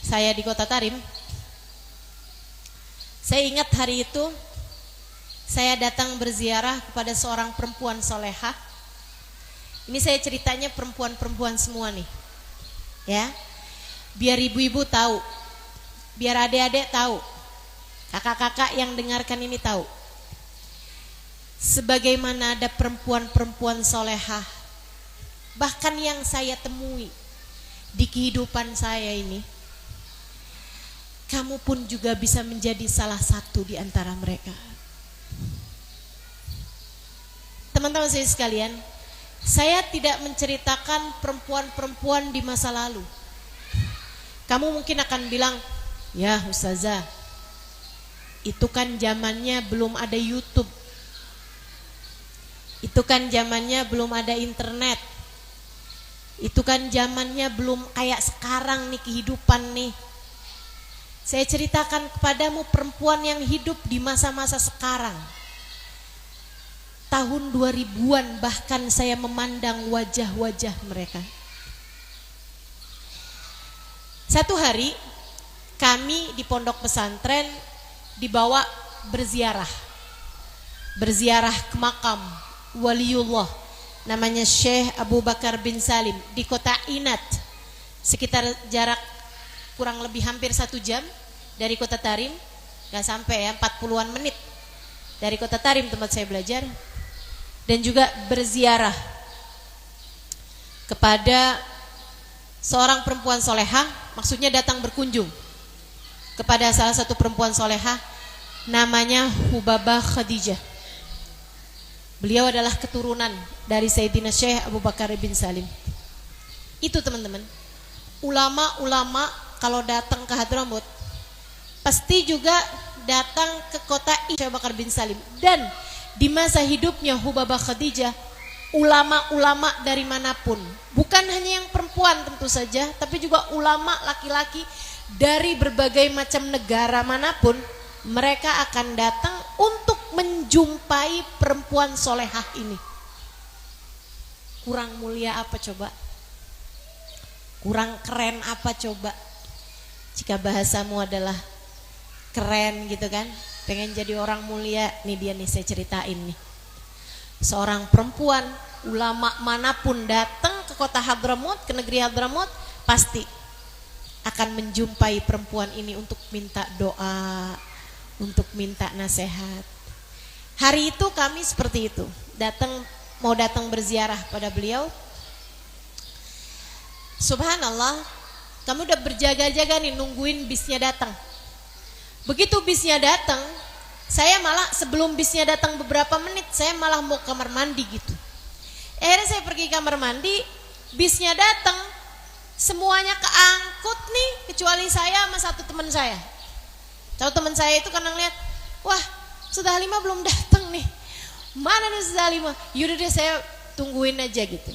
saya di Kota Tarim, saya ingat hari itu saya datang berziarah kepada seorang perempuan solehah. Ini saya ceritanya perempuan-perempuan semua nih, ya, biar ibu-ibu tahu, biar adik-adik tahu, kakak-kakak yang dengarkan ini tahu. Sebagaimana ada perempuan-perempuan solehah, bahkan yang saya temui di kehidupan saya ini, kamu pun juga bisa menjadi salah satu di antara mereka. Teman-teman saya sekalian, saya tidak menceritakan perempuan-perempuan di masa lalu. Kamu mungkin akan bilang, ya Ustazah, itu kan zamannya belum ada YouTube. Itu kan zamannya belum ada internet. Itu kan zamannya belum kayak sekarang nih kehidupan nih. Saya ceritakan kepadamu perempuan yang hidup di masa-masa sekarang. Tahun 2000-an bahkan saya memandang wajah-wajah mereka. Satu hari kami di pondok pesantren dibawa berziarah. Berziarah ke makam waliullah namanya Syekh Abu Bakar bin Salim di kota Inat, sekitar jarak kurang lebih hampir 1 jam dari kota Tarim, gak sampai ya, 40-an menit dari kota Tarim tempat saya belajar. Dan juga berziarah kepada seorang perempuan solehah, maksudnya datang berkunjung kepada salah satu perempuan solehah namanya Hubabah Khadijah. Beliau adalah keturunan dari Sayyidina Syekh Abu Bakar bin Salim. Itu teman-teman, ulama-ulama kalau datang ke Hadramut pasti juga datang ke kota Syekh Abu Bakar bin Salim. Dan di masa hidupnya Hubabah Khadijah, ulama-ulama dari manapun, bukan hanya yang perempuan tentu saja, tapi juga ulama laki-laki dari berbagai macam negara manapun, mereka akan datang untuk menjumpai perempuan solehah ini. Kurang mulia apa coba? Kurang keren apa coba? Jika bahasamu adalah keren gitu kan, pengen jadi orang mulia, nih dia nih saya ceritain nih. Seorang perempuan, ulama manapun datang ke kota Hadramut, ke negeri Hadramut, pasti akan menjumpai perempuan ini untuk minta doa, untuk minta nasihat. Hari itu kami seperti itu, mau datang berziarah pada beliau. Subhanallah, kamu udah berjaga-jaga nih nungguin bisnya datang. Begitu bisnya datang, saya malah sebelum bisnya datang beberapa menit, saya malah mau kamar mandi gitu. Akhirnya saya pergi kamar mandi, bisnya datang, semuanya keangkut nih kecuali saya sama satu teman saya. Satu teman saya itu karena ngeliat, wah Ustazah Halimah belum datang nih, mana nih Ustazah Halimah? Yaudah deh saya tungguin aja gitu.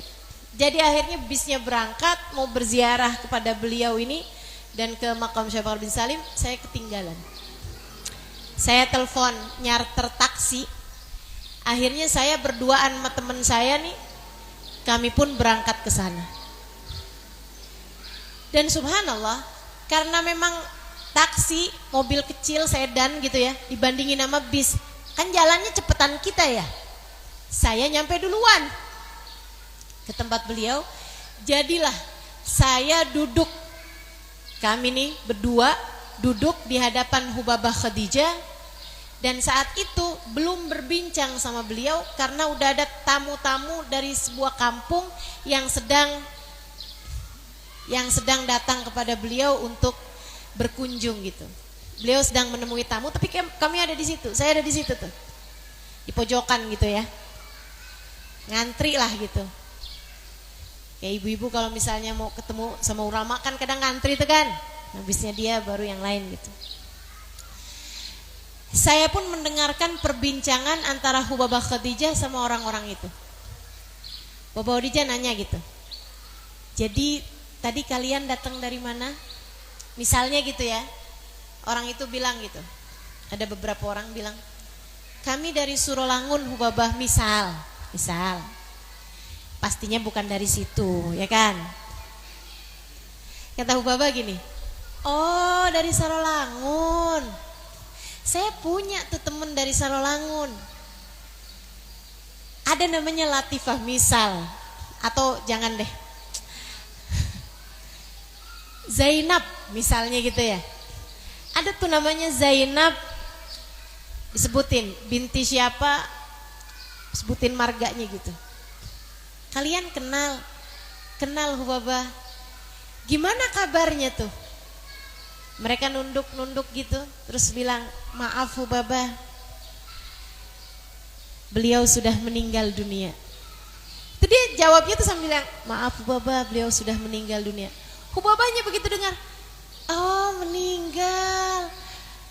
Jadi akhirnya bisnya berangkat mau berziarah kepada beliau ini dan ke makam Syekh Bakar bin Salim, saya ketinggalan. Saya telepon nyarter taksi. Akhirnya saya berduaan sama teman saya nih, kami pun berangkat ke sana. Dan subhanallah, karena memang taksi, mobil kecil, sedan gitu ya, dibandingin sama bis, kan jalannya cepetan kita ya. Saya nyampe duluan ke tempat beliau. Jadilah saya duduk, kami nih berdua duduk di hadapan Hubabah Khadijah. Dan saat itu belum berbincang sama beliau karena udah ada tamu-tamu dari sebuah kampung yang sedang datang kepada beliau untuk berkunjung gitu. Beliau sedang menemui tamu, tapi kami ada di situ, saya ada di situ tuh, di pojokan gitu ya, ngantri lah gitu. Kayak ibu-ibu kalau misalnya mau ketemu sama ulama kan kadang ngantri tuh kan, habisnya dia baru yang lain gitu. Saya pun mendengarkan perbincangan antara Hubabah Khadijah sama orang-orang itu. Hubabah Khadijah nanya gitu, jadi tadi kalian datang dari mana? Misalnya gitu ya, orang itu bilang gitu, ada beberapa orang bilang, kami dari Surolangun Hubabah, misal, pastinya bukan dari situ, ya kan? Kata Hubabah gini, oh dari Surolangun, saya punya tuh temen dari Surolangun, ada namanya Latifah misal, atau jangan deh, Zainab misalnya gitu ya. Ada tuh namanya Zainab, disebutin binti siapa, sebutin marganya gitu. Kalian kenal Hubabah, gimana kabarnya tuh? Mereka nunduk gitu, terus bilang, maaf Hubabah, beliau sudah meninggal dunia. Itu dia jawabnya tuh sambil bilang, maaf Hubabah, beliau sudah meninggal dunia. Hubabahnya begitu dengar, oh meninggal,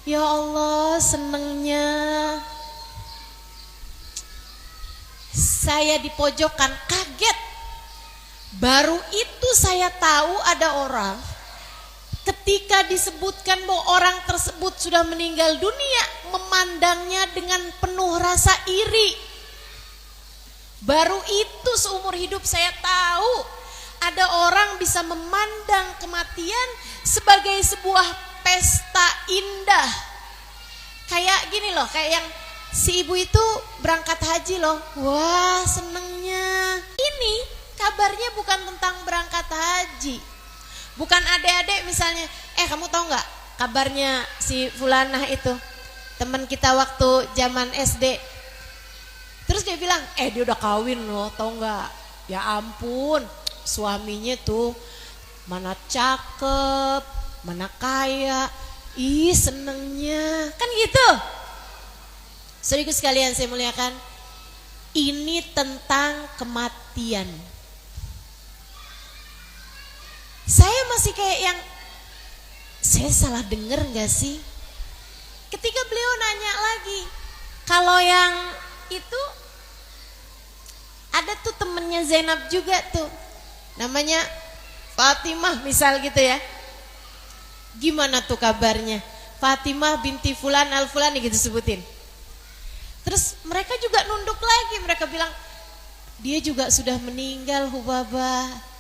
ya Allah senengnya. Saya di pojokan kaget. Baru itu saya tahu ada orang, ketika disebutkan bahwa orang tersebut sudah meninggal dunia, memandangnya dengan penuh rasa iri. Baru itu seumur hidup saya tahu ada orang bisa memandang kematian sebagai sebuah pesta indah. Kayak gini loh, kayak yang si ibu itu berangkat haji loh. Wah senengnya. Ini kabarnya bukan tentang berangkat haji. Bukan adik-adik misalnya, kamu tahu gak kabarnya si fulanah itu, teman kita waktu zaman SD. Terus dia bilang, dia udah kawin loh, tahu gak? Ya ampun, suaminya tuh mana cakep, mana kaya, ih senengnya, kan gitu. Saudaraku sekalian saya muliakan, ini tentang kematian. Saya masih kayak yang, saya salah dengar gak sih? Ketika beliau nanya lagi, kalau yang itu ada tuh temennya Zainab juga tuh, namanya Fatimah misal gitu ya. Gimana tuh kabarnya? Fatimah binti Fulan al-Fulani gitu sebutin. Terus mereka juga nunduk lagi, mereka bilang dia juga sudah meninggal Hubabah.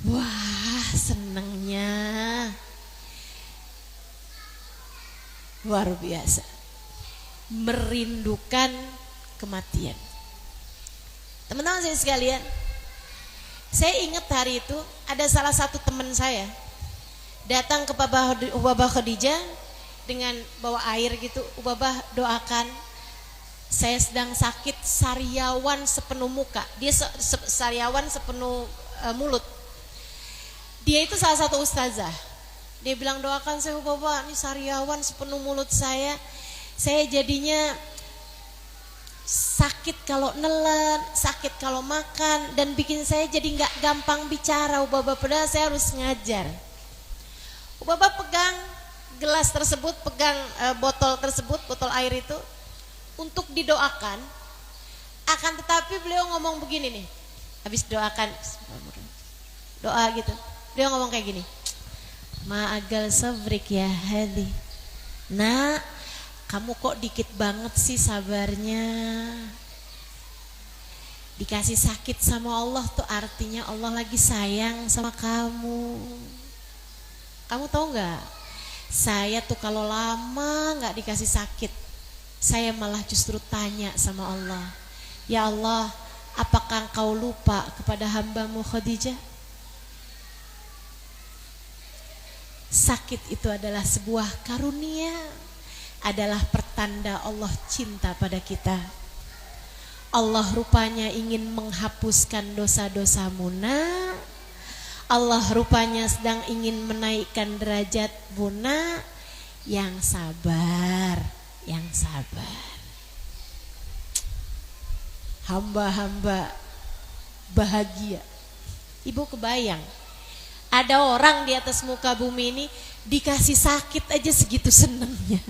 Wah senengnya luar biasa, merindukan kematian. Teman-teman saya sekalian, saya ingat hari itu ada salah satu teman saya datang ke Hubabah Khadijah dengan bawa air gitu. Hubabah doakan, saya sedang sakit sariawan sepenuh muka. Dia sariawan sepenuh mulut. Dia itu salah satu ustazah. Dia bilang, doakan saya Hubabah, ini sariawan sepenuh mulut saya jadinya sakit kalau nelen, sakit kalau makan, dan bikin saya jadi gak gampang bicara Hubabah, padahal saya harus ngajar. Hubabah pegang gelas tersebut, pegang botol tersebut, botol air itu untuk didoakan. Akan tetapi beliau ngomong begini nih, habis doakan doa gitu, beliau ngomong kayak gini, ma'agal sabrik ya hadi, nah kamu kok dikit banget sih sabarnya. Dikasih sakit sama Allah tuh artinya Allah lagi sayang sama kamu. Kamu tahu gak, saya tuh kalau lama gak dikasih sakit, saya malah justru tanya sama Allah, ya Allah, apakah engkau lupa kepada hambamu Khadijah? Sakit itu adalah sebuah karunia, adalah pertanda Allah cinta pada kita. Allah rupanya ingin menghapuskan dosa-dosamu nak. Allah rupanya sedang ingin menaikkan derajatmu nak. yang sabar, yang sabar. Hamba-hamba bahagia. Ibu kebayang, ada orang di atas muka bumi ini dikasih sakit aja segitu senengnya.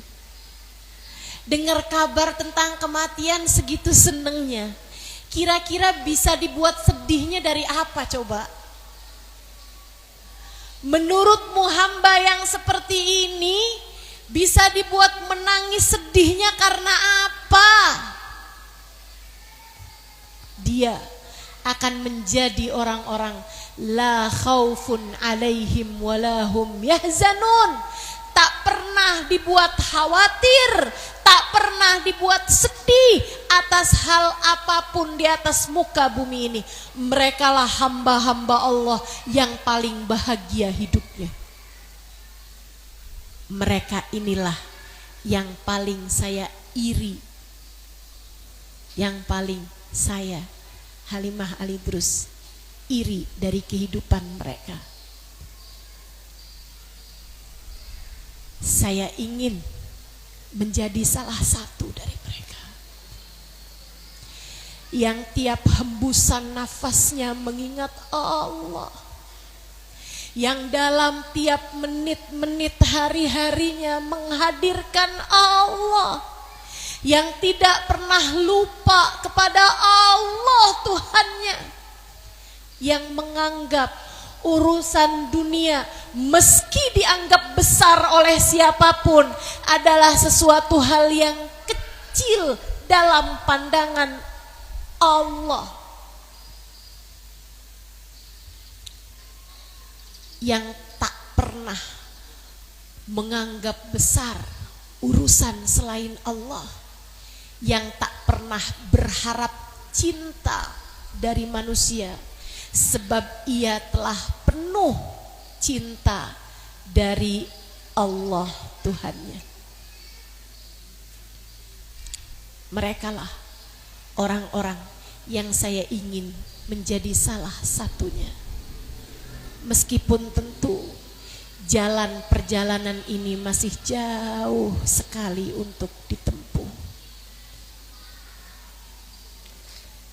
Dengar kabar tentang kematian segitu senengnya. Kira-kira bisa dibuat sedihnya dari apa coba? Menurutmu hamba yang seperti ini bisa dibuat menangis sedihnya karena apa? Dia akan menjadi orang-orang la khaufun alaihim walahum yahzanun. Tak pernah dibuat khawatir, tak pernah dibuat sedih atas hal apapun di atas muka bumi ini. Merekalah hamba-hamba Allah yang paling bahagia hidupnya. Mereka inilah yang paling saya iri, yang paling saya Halimah Alidrus iri dari kehidupan mereka. Saya ingin menjadi salah satu dari mereka yang tiap hembusan nafasnya mengingat Allah, yang dalam tiap menit-menit hari-harinya menghadirkan Allah, yang tidak pernah lupa kepada Allah Tuhannya, yang menganggap urusan dunia meski dianggap besar oleh siapapun adalah sesuatu hal yang kecil dalam pandangan Allah, yang tak pernah menganggap besar urusan selain Allah, yang tak pernah berharap cinta dari manusia sebab ia telah penuh cinta dari Allah Tuhannya. Merekalah orang-orang yang saya ingin menjadi salah satunya. Meskipun tentu jalan perjalanan ini masih jauh sekali untuk ditempuh.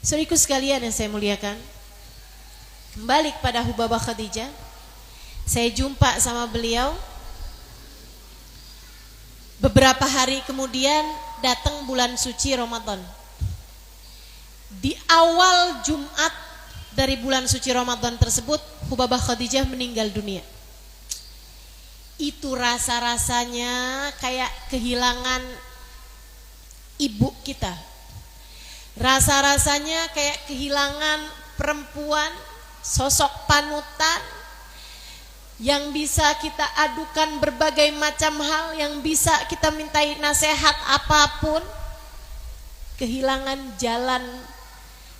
Saudaraku sekalian yang saya muliakan, kembali kepada Hubabah Khadijah. Saya jumpa sama beliau. Beberapa hari kemudian datang bulan suci Ramadan. Di awal Jumat dari bulan suci Ramadan tersebut, Hubabah Khadijah meninggal dunia. Itu rasa-rasanya kayak kehilangan ibu kita. Rasa-rasanya kayak kehilangan perempuan, sosok panutan yang bisa kita adukan berbagai macam hal, yang bisa kita mintai nasihat apapun. Kehilangan jalan,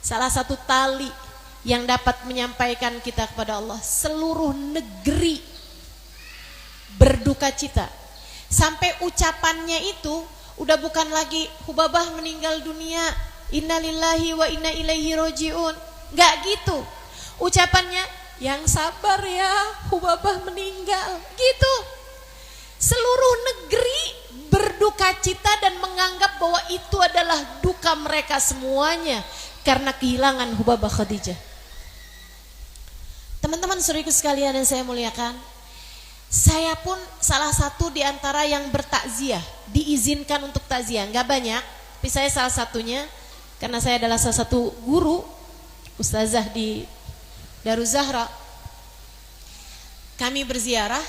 salah satu tali yang dapat menyampaikan kita kepada Allah. Seluruh negeri berduka cita. Sampai ucapannya itu udah bukan lagi Hubabah meninggal dunia, innalillahi wa inna ilaihi rojiun. Enggak gitu. Ucapannya, yang sabar ya, Hubabah meninggal. Gitu. Seluruh negeri berduka cita dan menganggap bahwa itu adalah duka mereka semuanya karena kehilangan Hubabah Khadijah. Teman-teman saudaraku sekalian yang saya muliakan, saya pun salah satu di antara yang bertakziah, diizinkan untuk takziah. Enggak banyak, tapi saya salah satunya karena saya adalah salah satu guru ustazah di Daruz Zahra. Kami berziarah,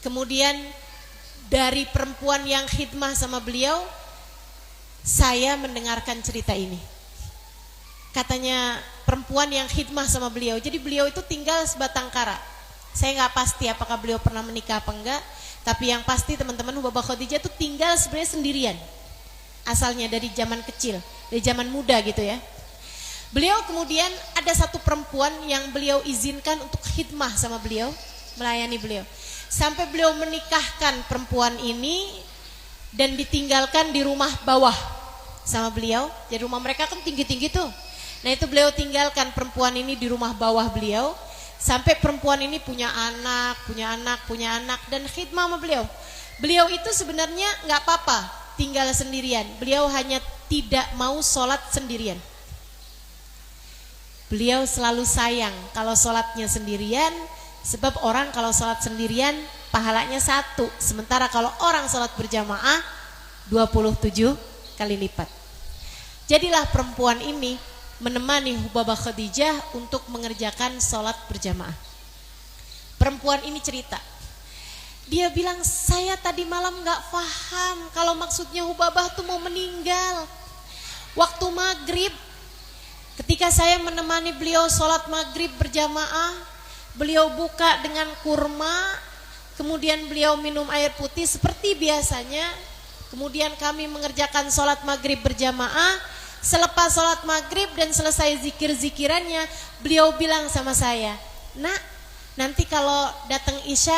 kemudian dari perempuan yang khidmah sama beliau, saya mendengarkan cerita ini. Katanya perempuan yang khidmah sama beliau, jadi beliau itu tinggal sebatang kara. Saya nggak pasti apakah beliau pernah menikah apa enggak, tapi yang pasti teman-teman, Hubabah Khadijah itu tinggal sebenarnya sendirian. Asalnya dari zaman kecil, dari zaman muda gitu ya. Beliau kemudian ada satu perempuan yang beliau izinkan untuk khidmah sama beliau, melayani beliau. Sampai beliau menikahkan perempuan ini dan ditinggalkan di rumah bawah sama beliau. Jadi rumah mereka kan tinggi-tinggi tuh. Nah itu beliau tinggalkan perempuan ini di rumah bawah beliau. Sampai perempuan ini punya anak dan khidmah sama beliau. Beliau itu sebenarnya nggak apa-apa tinggal sendirian. Beliau hanya tidak mau sholat sendirian. Beliau selalu sayang kalau sholatnya sendirian, sebab orang kalau sholat sendirian pahalanya 1, sementara kalau orang sholat berjamaah 27 kali lipat. Jadilah perempuan ini menemani Hubabah Khadijah untuk mengerjakan sholat berjamaah. Perempuan ini cerita, dia bilang, saya tadi malam gak paham kalau maksudnya Hubabah tuh mau meninggal. Waktu maghrib, ketika saya menemani beliau sholat maghrib berjamaah, beliau buka dengan kurma, kemudian beliau minum air putih seperti biasanya. Kemudian kami mengerjakan sholat maghrib berjamaah. Selepas sholat maghrib dan selesai zikir-zikirannya, beliau bilang sama saya, nak, nanti kalau datang isya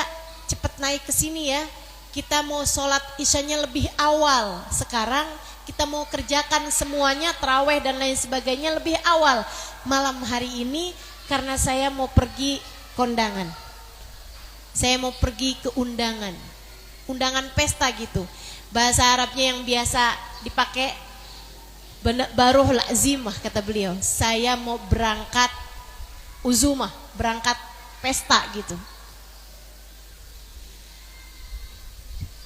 cepet naik ke sini ya. Kita mau sholat isyanya lebih awal. Sekarang kita mau kerjakan semuanya, tarawih dan lain sebagainya lebih awal malam hari ini, karena saya mau pergi kondangan. Saya mau pergi ke undangan pesta gitu. Bahasa Arabnya yang biasa dipakai baruh lazimah, kata beliau. Saya mau berangkat uzumah, berangkat pesta gitu.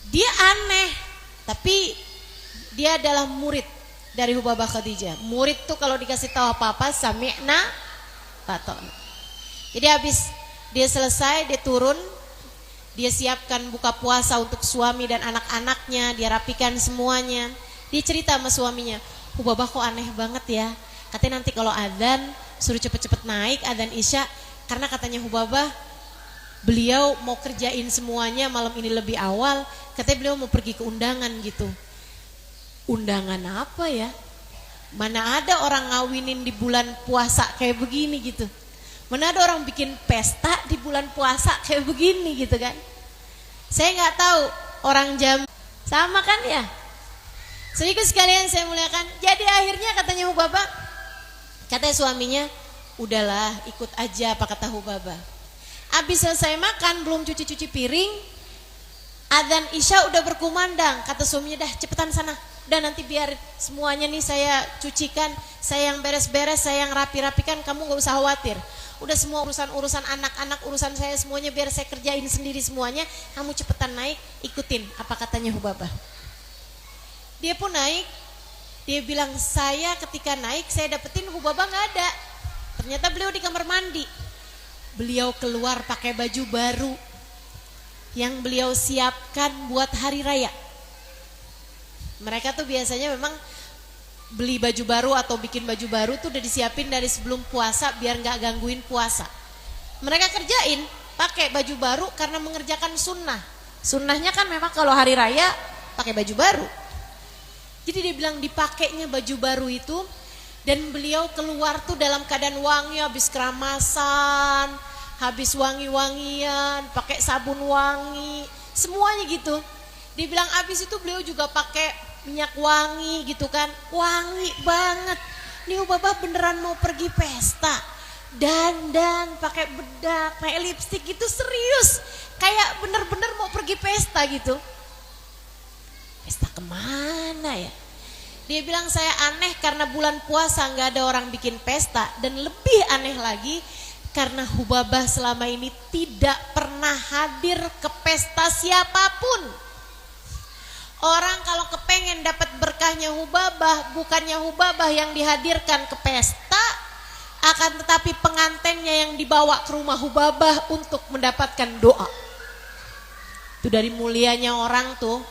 Dia aneh, tapi dia adalah murid dari Hubabah Khadijah. Murid tuh kalau dikasih tahu apa-apa sami'na ta'ata'na. Jadi habis dia selesai, dia turun, dia siapkan buka puasa untuk suami dan anak-anaknya, dia rapikan semuanya. Dia cerita sama suaminya, Hubabah kok aneh banget ya. Katanya nanti kalau adzan suruh cepet-cepet naik adzan isya, karena katanya Hubabah beliau mau kerjain semuanya malam ini lebih awal. Katanya beliau mau pergi ke undangan gitu. Undangan apa ya? Mana ada orang ngawinin di bulan puasa kayak begini gitu. Mana ada orang bikin pesta di bulan puasa kayak begini gitu kan. Saya nggak tahu orang jam sama kan ya. Sedikit sekalian saya muliakan. Jadi akhirnya katanya Hubabah, katanya suaminya, udahlah ikut aja apa kata Hubabah. Habis selesai makan belum cuci-cuci piring, adzan isya udah berkumandang. Kata suaminya, dah cepetan sana, dan nanti biar semuanya nih saya cucikan, saya yang beres-beres, saya yang rapi-rapikan, kamu gak usah khawatir. Udah semua urusan anak-anak, urusan saya semuanya biar saya kerjain sendiri semuanya. Kamu cepetan naik, ikutin apa katanya Hubabah. Dia pun naik. Dia bilang, saya ketika naik saya dapetin Hubabah gak ada. Ternyata beliau di kamar mandi. Beliau keluar pakai baju baru yang beliau siapkan buat hari raya. Mereka tuh biasanya memang beli baju baru atau bikin baju baru tuh udah disiapin dari sebelum puasa biar gak gangguin puasa. Mereka kerjain pakai baju baru karena mengerjakan sunnah. Sunnahnya kan memang kalau hari raya pakai baju baru. Jadi dia bilang dipakainya baju baru itu, dan beliau keluar tuh dalam keadaan wangi, habis keramasan, habis wangi-wangian, pakai sabun wangi, semuanya gitu. Dia bilang habis itu beliau juga pakai minyak wangi gitu kan, wangi banget. Nih Hubabah beneran mau pergi pesta, dandan, pakai bedak, pakai lipstik gitu, serius, kayak bener-bener mau pergi pesta gitu. Pesta kemana ya? Dia bilang saya aneh karena bulan puasa gak ada orang bikin pesta, dan lebih aneh lagi karena Hubabah selama ini tidak pernah hadir ke pesta siapapun. Orang kalau kepengen dapat berkahnya Hubabah, bukannya Hubabah yang dihadirkan ke pesta, akan tetapi pengantennya yang dibawa ke rumah Hubabah untuk mendapatkan doa. Itu dari mulianya orang tuh.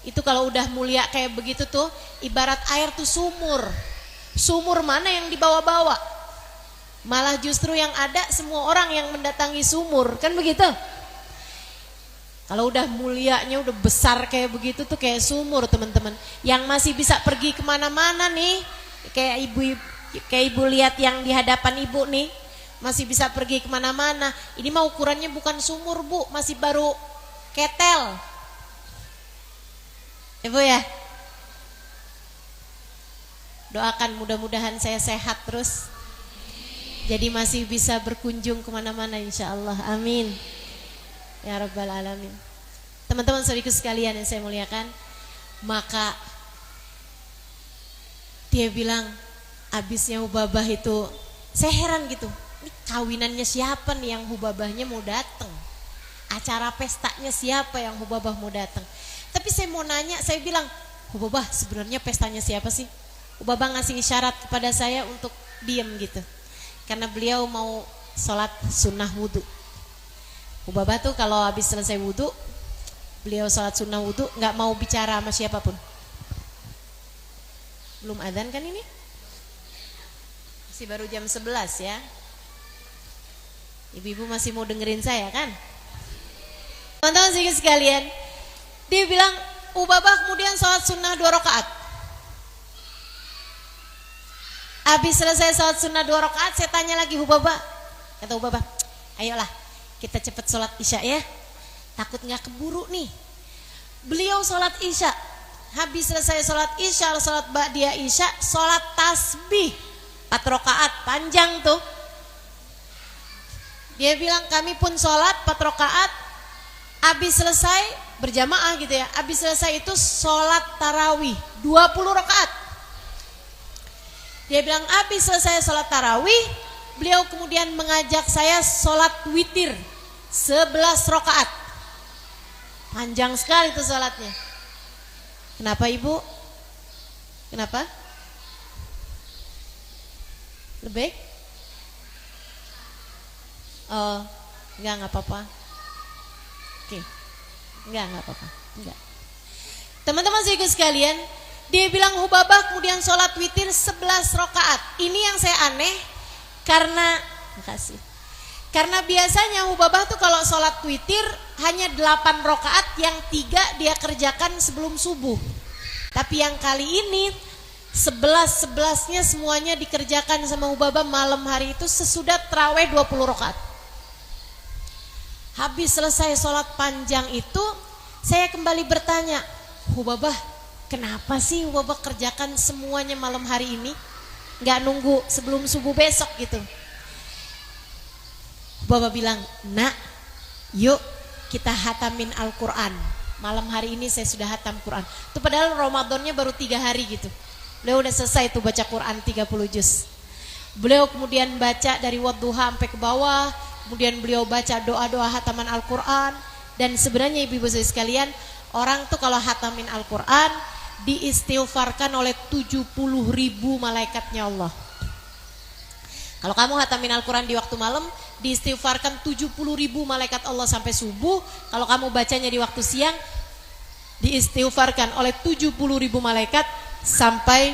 Itu kalau udah mulia kayak begitu tuh, ibarat air tuh sumur. Sumur mana yang dibawa-bawa? Malah justru yang ada semua orang yang mendatangi sumur, kan begitu? Kalau udah mulianya, udah besar kayak begitu tuh kayak sumur teman-teman. Yang masih bisa pergi kemana-mana nih, kayak ibu lihat yang di hadapan ibu nih, masih bisa pergi kemana-mana. Ini mah ukurannya bukan sumur bu, masih baru ketel. Ibu ya, doakan mudah-mudahan saya sehat terus, jadi masih bisa berkunjung kemana-mana insya Allah, amin ya rabbal alamin. Teman-teman saudariku sekalian yang saya muliakan, maka dia bilang abisnya Hubabah itu, saya heran gitu, ini kawinannya siapa nih yang Hubabahnya mau datang, acara pestanya siapa yang Hubabah mau datang. Tapi saya mau nanya, saya bilang, Hubabah sebenarnya pestanya siapa sih? Hubabah ngasih isyarat kepada saya untuk diam gitu, karena beliau mau sholat sunnah wudhu. Hubabah tuh kalau habis selesai wudhu, beliau sholat sunnah wudhu, nggak mau bicara sama siapapun. Belum adzan kan ini? Masih baru jam 11 ya. Ibu-ibu masih mau dengerin saya kan? Teman-teman sekalian, dia bilang Hubabah kemudian sholat sunnah 2 rakaat. Habis selesai sholat sunnah 2 rakaat, saya tanya lagi Hubabah. Kata Hubabah, ayolah kita cepat sholat isya ya, takut gak keburu nih. Beliau sholat isya, habis selesai sholat isya, sholat ba'diyah isya, sholat tasbih 4 rakaat, panjang tuh. Dia bilang kami pun sholat 4 rakaat, habis selesai berjamaah gitu ya, habis selesai itu sholat tarawih 20 rakaat. Dia bilang habis selesai sholat tarawih, beliau kemudian mengajak saya sholat witir 11 rakaat. Panjang sekali itu sholatnya. Kenapa ibu? Kenapa? Lebih? Oh, enggak apa-apa. Oke. Enggak apa-apa. Enggak. Teman-teman saudaraku sekalian, dia bilang Hubabah kemudian sholat witir 11 rakaat. Ini yang saya aneh karena makasih. Karena biasanya Hubabah tuh kalau sholat witir hanya 8 rakaat, yang 3 dia kerjakan sebelum subuh. Tapi yang kali ini 11-11-nya semuanya dikerjakan sama Hubabah malam hari itu sesudah tarawih 20 rakaat. Habis selesai sholat panjang itu, saya kembali bertanya, Hubabah, kenapa sih Hubabah kerjakan semuanya malam hari ini? Gak nunggu sebelum subuh besok gitu. Hubabah bilang, nak, yuk kita hatamin Al-Quran. Malam hari ini saya sudah hatam Quran. Itu padahal Ramadannya baru 3 hari gitu. Beliau udah selesai tuh baca Quran 30 juz. Beliau kemudian baca dari wadduha sampai ke bawah. Kemudian beliau baca doa-doa hataman Al-Quran. Dan sebenarnya ibu-ibu sekalian, orang tuh kalau hatamin Al-Quran diistighfarkan oleh 70.000 malaikatnya Allah. Kalau kamu hatamin Al-Quran di waktu malam, diistighfarkan 70.000 malaikat Allah sampai subuh. Kalau kamu bacanya di waktu siang, diistighfarkan oleh 70.000 malaikat sampai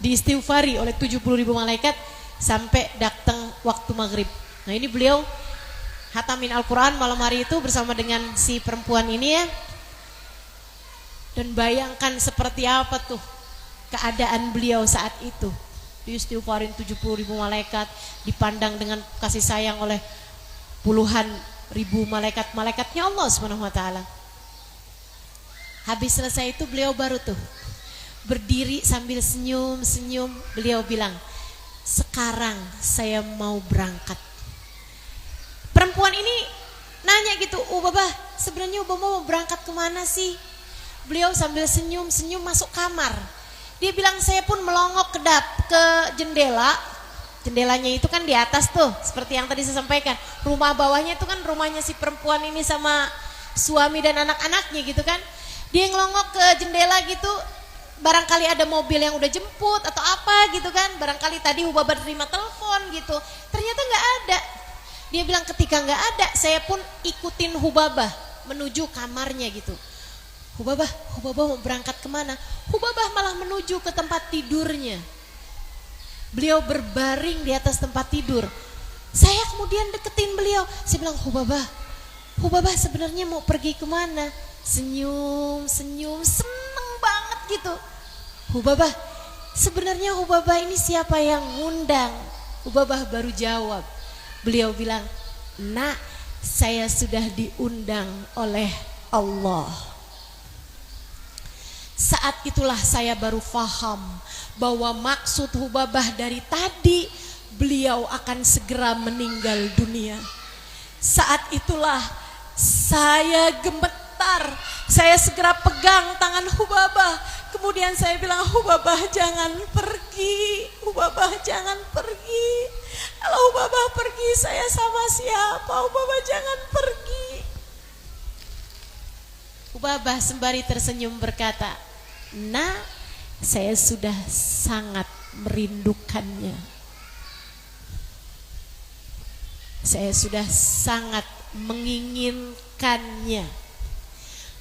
diistighfari oleh 70.000 malaikat sampai datang waktu maghrib. Nah ini beliau hatamin Al-Quran malam hari itu bersama dengan si perempuan ini ya. Dan bayangkan seperti apa tuh keadaan beliau saat itu. Diistighfarin 70.000 malaikat, dipandang dengan kasih sayang oleh puluhan ribu malaikat-malaikatnya Allah Subhanahu wa taala. Habis selesai itu beliau baru tuh berdiri sambil senyum-senyum, beliau bilang, sekarang saya mau berangkat. Perempuan ini nanya gitu, Hubabah, sebenarnya Hubabah mau berangkat kemana sih? Beliau sambil senyum-senyum masuk kamar. Dia bilang, saya pun melongok ke jendela. Jendelanya itu kan di atas tuh, seperti yang tadi saya sampaikan. Rumah bawahnya itu kan rumahnya si perempuan ini sama suami dan anak-anaknya gitu kan. Dia ngelongok ke jendela gitu, barangkali ada mobil yang udah jemput atau apa gitu kan. Barangkali tadi Hubabah terima telepon gitu. Ternyata nggak ada. Dia bilang ketika nggak ada, saya pun ikutin Hubabah menuju kamarnya gitu. Hubabah mau berangkat kemana? Hubabah malah menuju ke tempat tidurnya. Beliau berbaring di atas tempat tidur. Saya kemudian deketin beliau. Saya bilang, Hubabah sebenarnya mau pergi kemana? Senyum, seneng banget gitu. Hubabah, sebenarnya Hubabah ini siapa yang ngundang? Hubabah baru jawab. Beliau bilang, nak, saya sudah diundang oleh Allah. Saat itulah saya baru faham bahwa maksud Hubabah dari tadi, beliau akan segera meninggal dunia. Saat itulah saya gemetar sebentar. Saya segera pegang tangan Hubabah. Kemudian saya bilang, Hubabah jangan pergi, Hubabah jangan pergi. Kalau Hubabah pergi saya sama siapa? Hubabah jangan pergi. Hubabah sembari tersenyum berkata, "Nah, saya sudah sangat merindukannya. Saya sudah sangat menginginkannya,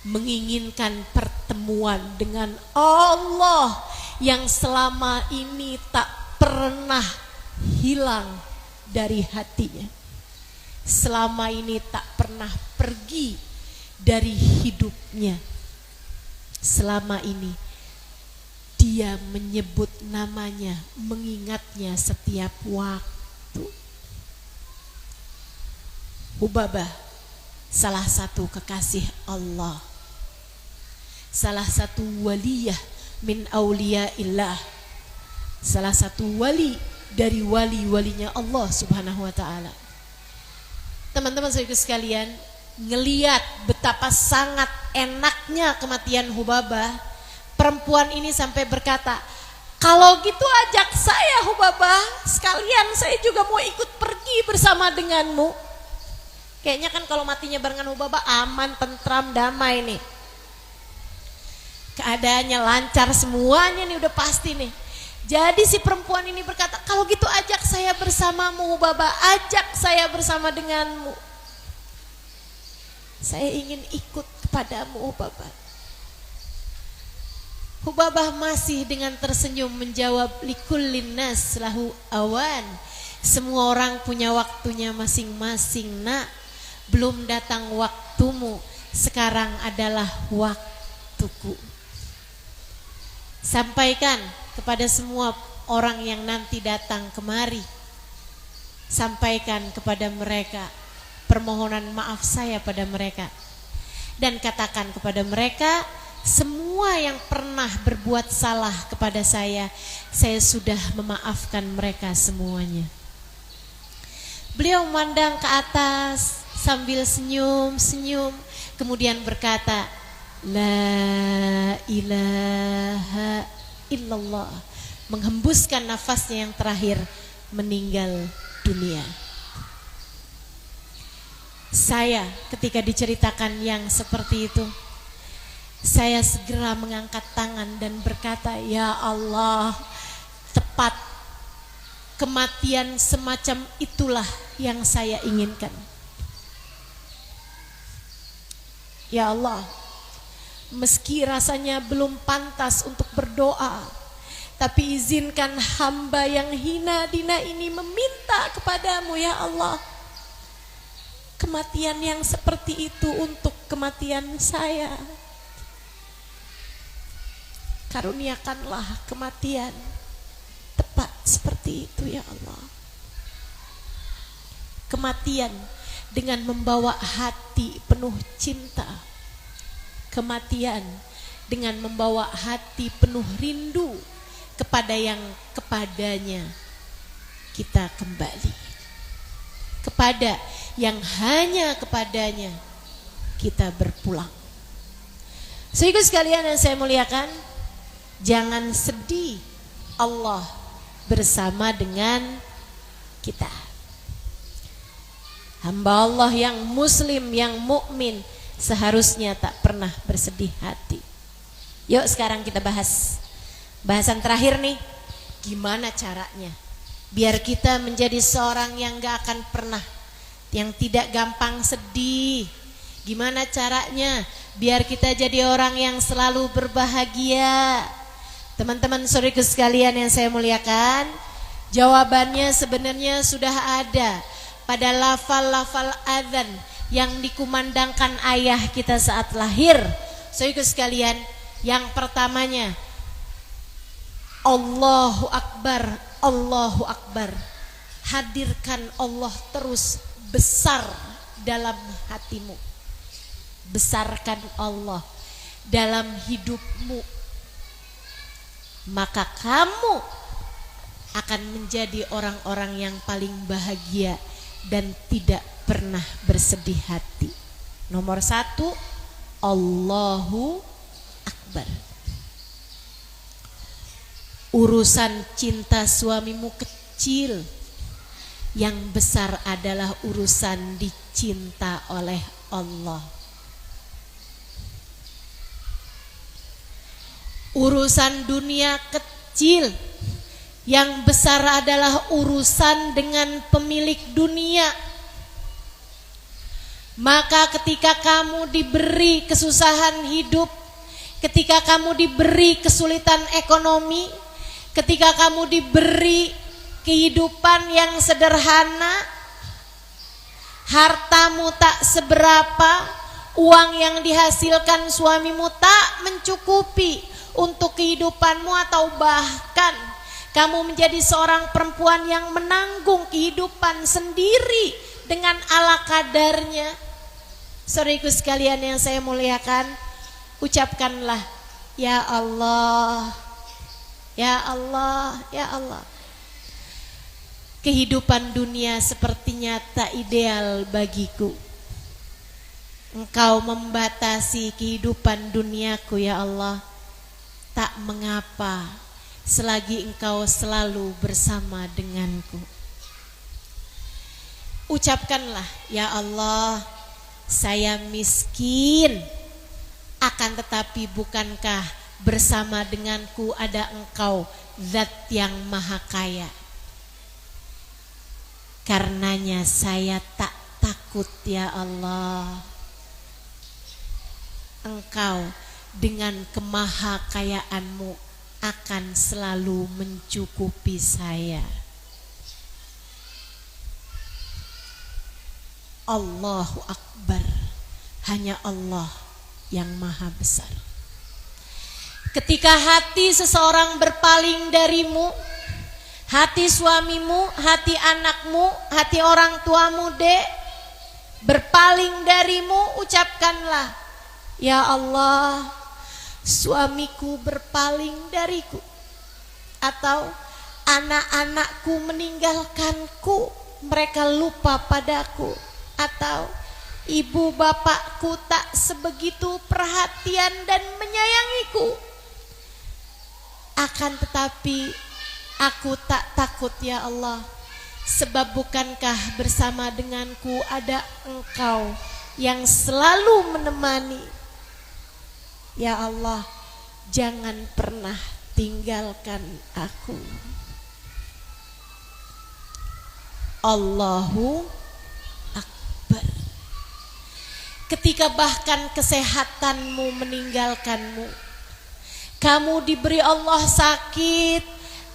menginginkan pertemuan dengan Allah yang selama ini tak pernah hilang dari hatinya, selama ini tak pernah pergi dari hidupnya. Selama ini dia menyebut namanya, mengingatnya setiap waktu." Hubabah salah satu kekasih Allah, salah satu waliyah min auliyaillah, salah satu wali dari wali-walinya Allah Subhanahu wa ta'ala. Teman-teman saudara sekalian, ngeliat betapa sangat enaknya kematian Hubabah, perempuan ini sampai berkata, "Kalau gitu ajak saya Hubabah, sekalian saya juga mau ikut pergi bersama denganmu." Kayaknya kan kalau matinya barengan Hubabah aman, tentram, damai nih. Keadaannya lancar semuanya nih, udah pasti nih. Jadi si perempuan ini berkata, "Kalau gitu ajak saya bersamamu Hubabah, ajak saya bersama denganmu. Saya ingin ikut kepadamu Hubabah." Hubabah masih dengan tersenyum menjawab, "Likullin nas lahu awan." Semua orang punya waktunya masing-masing, nak. Belum datang waktumu, sekarang adalah waktuku. Sampaikan kepada semua orang yang nanti datang kemari, sampaikan kepada mereka permohonan maaf saya pada mereka, dan katakan kepada mereka, semua yang pernah berbuat salah kepada saya sudah memaafkan mereka semuanya. Beliau memandang ke atas sambil senyum-senyum, kemudian berkata, "La ilaha illallah." Menghembuskan nafasnya yang terakhir, meninggal dunia. Saya ketika diceritakan yang seperti itu, saya segera mengangkat tangan dan berkata, "Ya Allah, tepat kematian semacam itulah yang saya inginkan. Ya Allah, meski rasanya belum pantas untuk berdoa, tapi izinkan hamba yang hina dina ini meminta kepadamu ya Allah, kematian yang seperti itu untuk kematian saya. Karuniakanlah kematian tepat seperti itu ya Allah. Kematian dengan membawa hati penuh cinta. Kematian dengan membawa hati penuh rindu kepada yang kepadanya kita kembali. Kepada yang hanya kepadanya kita berpulang." Saudara sekalian yang saya muliakan, jangan sedih, Allah bersama dengan kita. Hamba Allah yang muslim, yang mukmin seharusnya tak pernah bersedih hati. Yuk sekarang kita bahas bahasan terakhir nih, gimana caranya biar kita menjadi seorang yang gak akan pernah, yang tidak gampang sedih. Gimana caranya biar kita jadi orang yang selalu berbahagia. Teman-teman saudara sekalian yang saya muliakan, jawabannya sebenarnya sudah ada pada lafal-lafal adzan yang dikumandangkan ayah kita saat lahir. Saudara sekalian, yang pertamanya Allahu Akbar, Allahu Akbar. Hadirkan Allah terus besar dalam hatimu. Besarkan Allah dalam hidupmu, maka kamu akan menjadi orang-orang yang paling bahagia dan tidak pernah bersedih hati. Nomor 1, Allahu Akbar. Urusan cinta suamimu kecil, yang besar adalah urusan dicinta oleh Allah. Urusan dunia kecil, yang besar adalah urusan dengan pemilik dunia. Maka ketika kamu diberi kesusahan hidup, ketika kamu diberi kesulitan ekonomi, ketika kamu diberi kehidupan yang sederhana, hartamu tak seberapa, uang yang dihasilkan suamimu tak mencukupi untuk kehidupanmu, atau bahkan kamu menjadi seorang perempuan yang menanggung kehidupan sendiri dengan ala kadarnya. Saudariku sekalian yang saya muliakan, ucapkanlah ya Allah, ya Allah, ya Allah. Kehidupan dunia sepertinya tak ideal bagiku. Engkau membatasi kehidupan duniaku ya Allah. Tak mengapa, selagi Engkau selalu bersama denganku. Ucapkanlah, ya Allah, saya miskin, akan tetapi bukankah bersama denganku ada Engkau, Zat yang Maha Kaya. Karenanya saya tak takut ya Allah. Engkau dengan kemahakayaanmu akan selalu mencukupi saya. Allahu Akbar. Hanya Allah yang Maha Besar. Ketika hati seseorang berpaling darimu, hati suamimu, hati anakmu, hati orang tuamu, dek, berpaling darimu, ucapkanlah, ya Allah, suamiku berpaling dariku, atau anak-anakku meninggalkanku, mereka lupa padaku, atau ibu bapakku tak sebegitu perhatian dan menyayangiku. Akan tetapi aku tak takut ya Allah, sebab bukankah bersama denganku ada Engkau yang selalu menemani. Ya Allah, jangan pernah tinggalkan aku. Allahu Akbar. Ketika bahkan kesehatanmu meninggalkanmu, kamu diberi Allah sakit,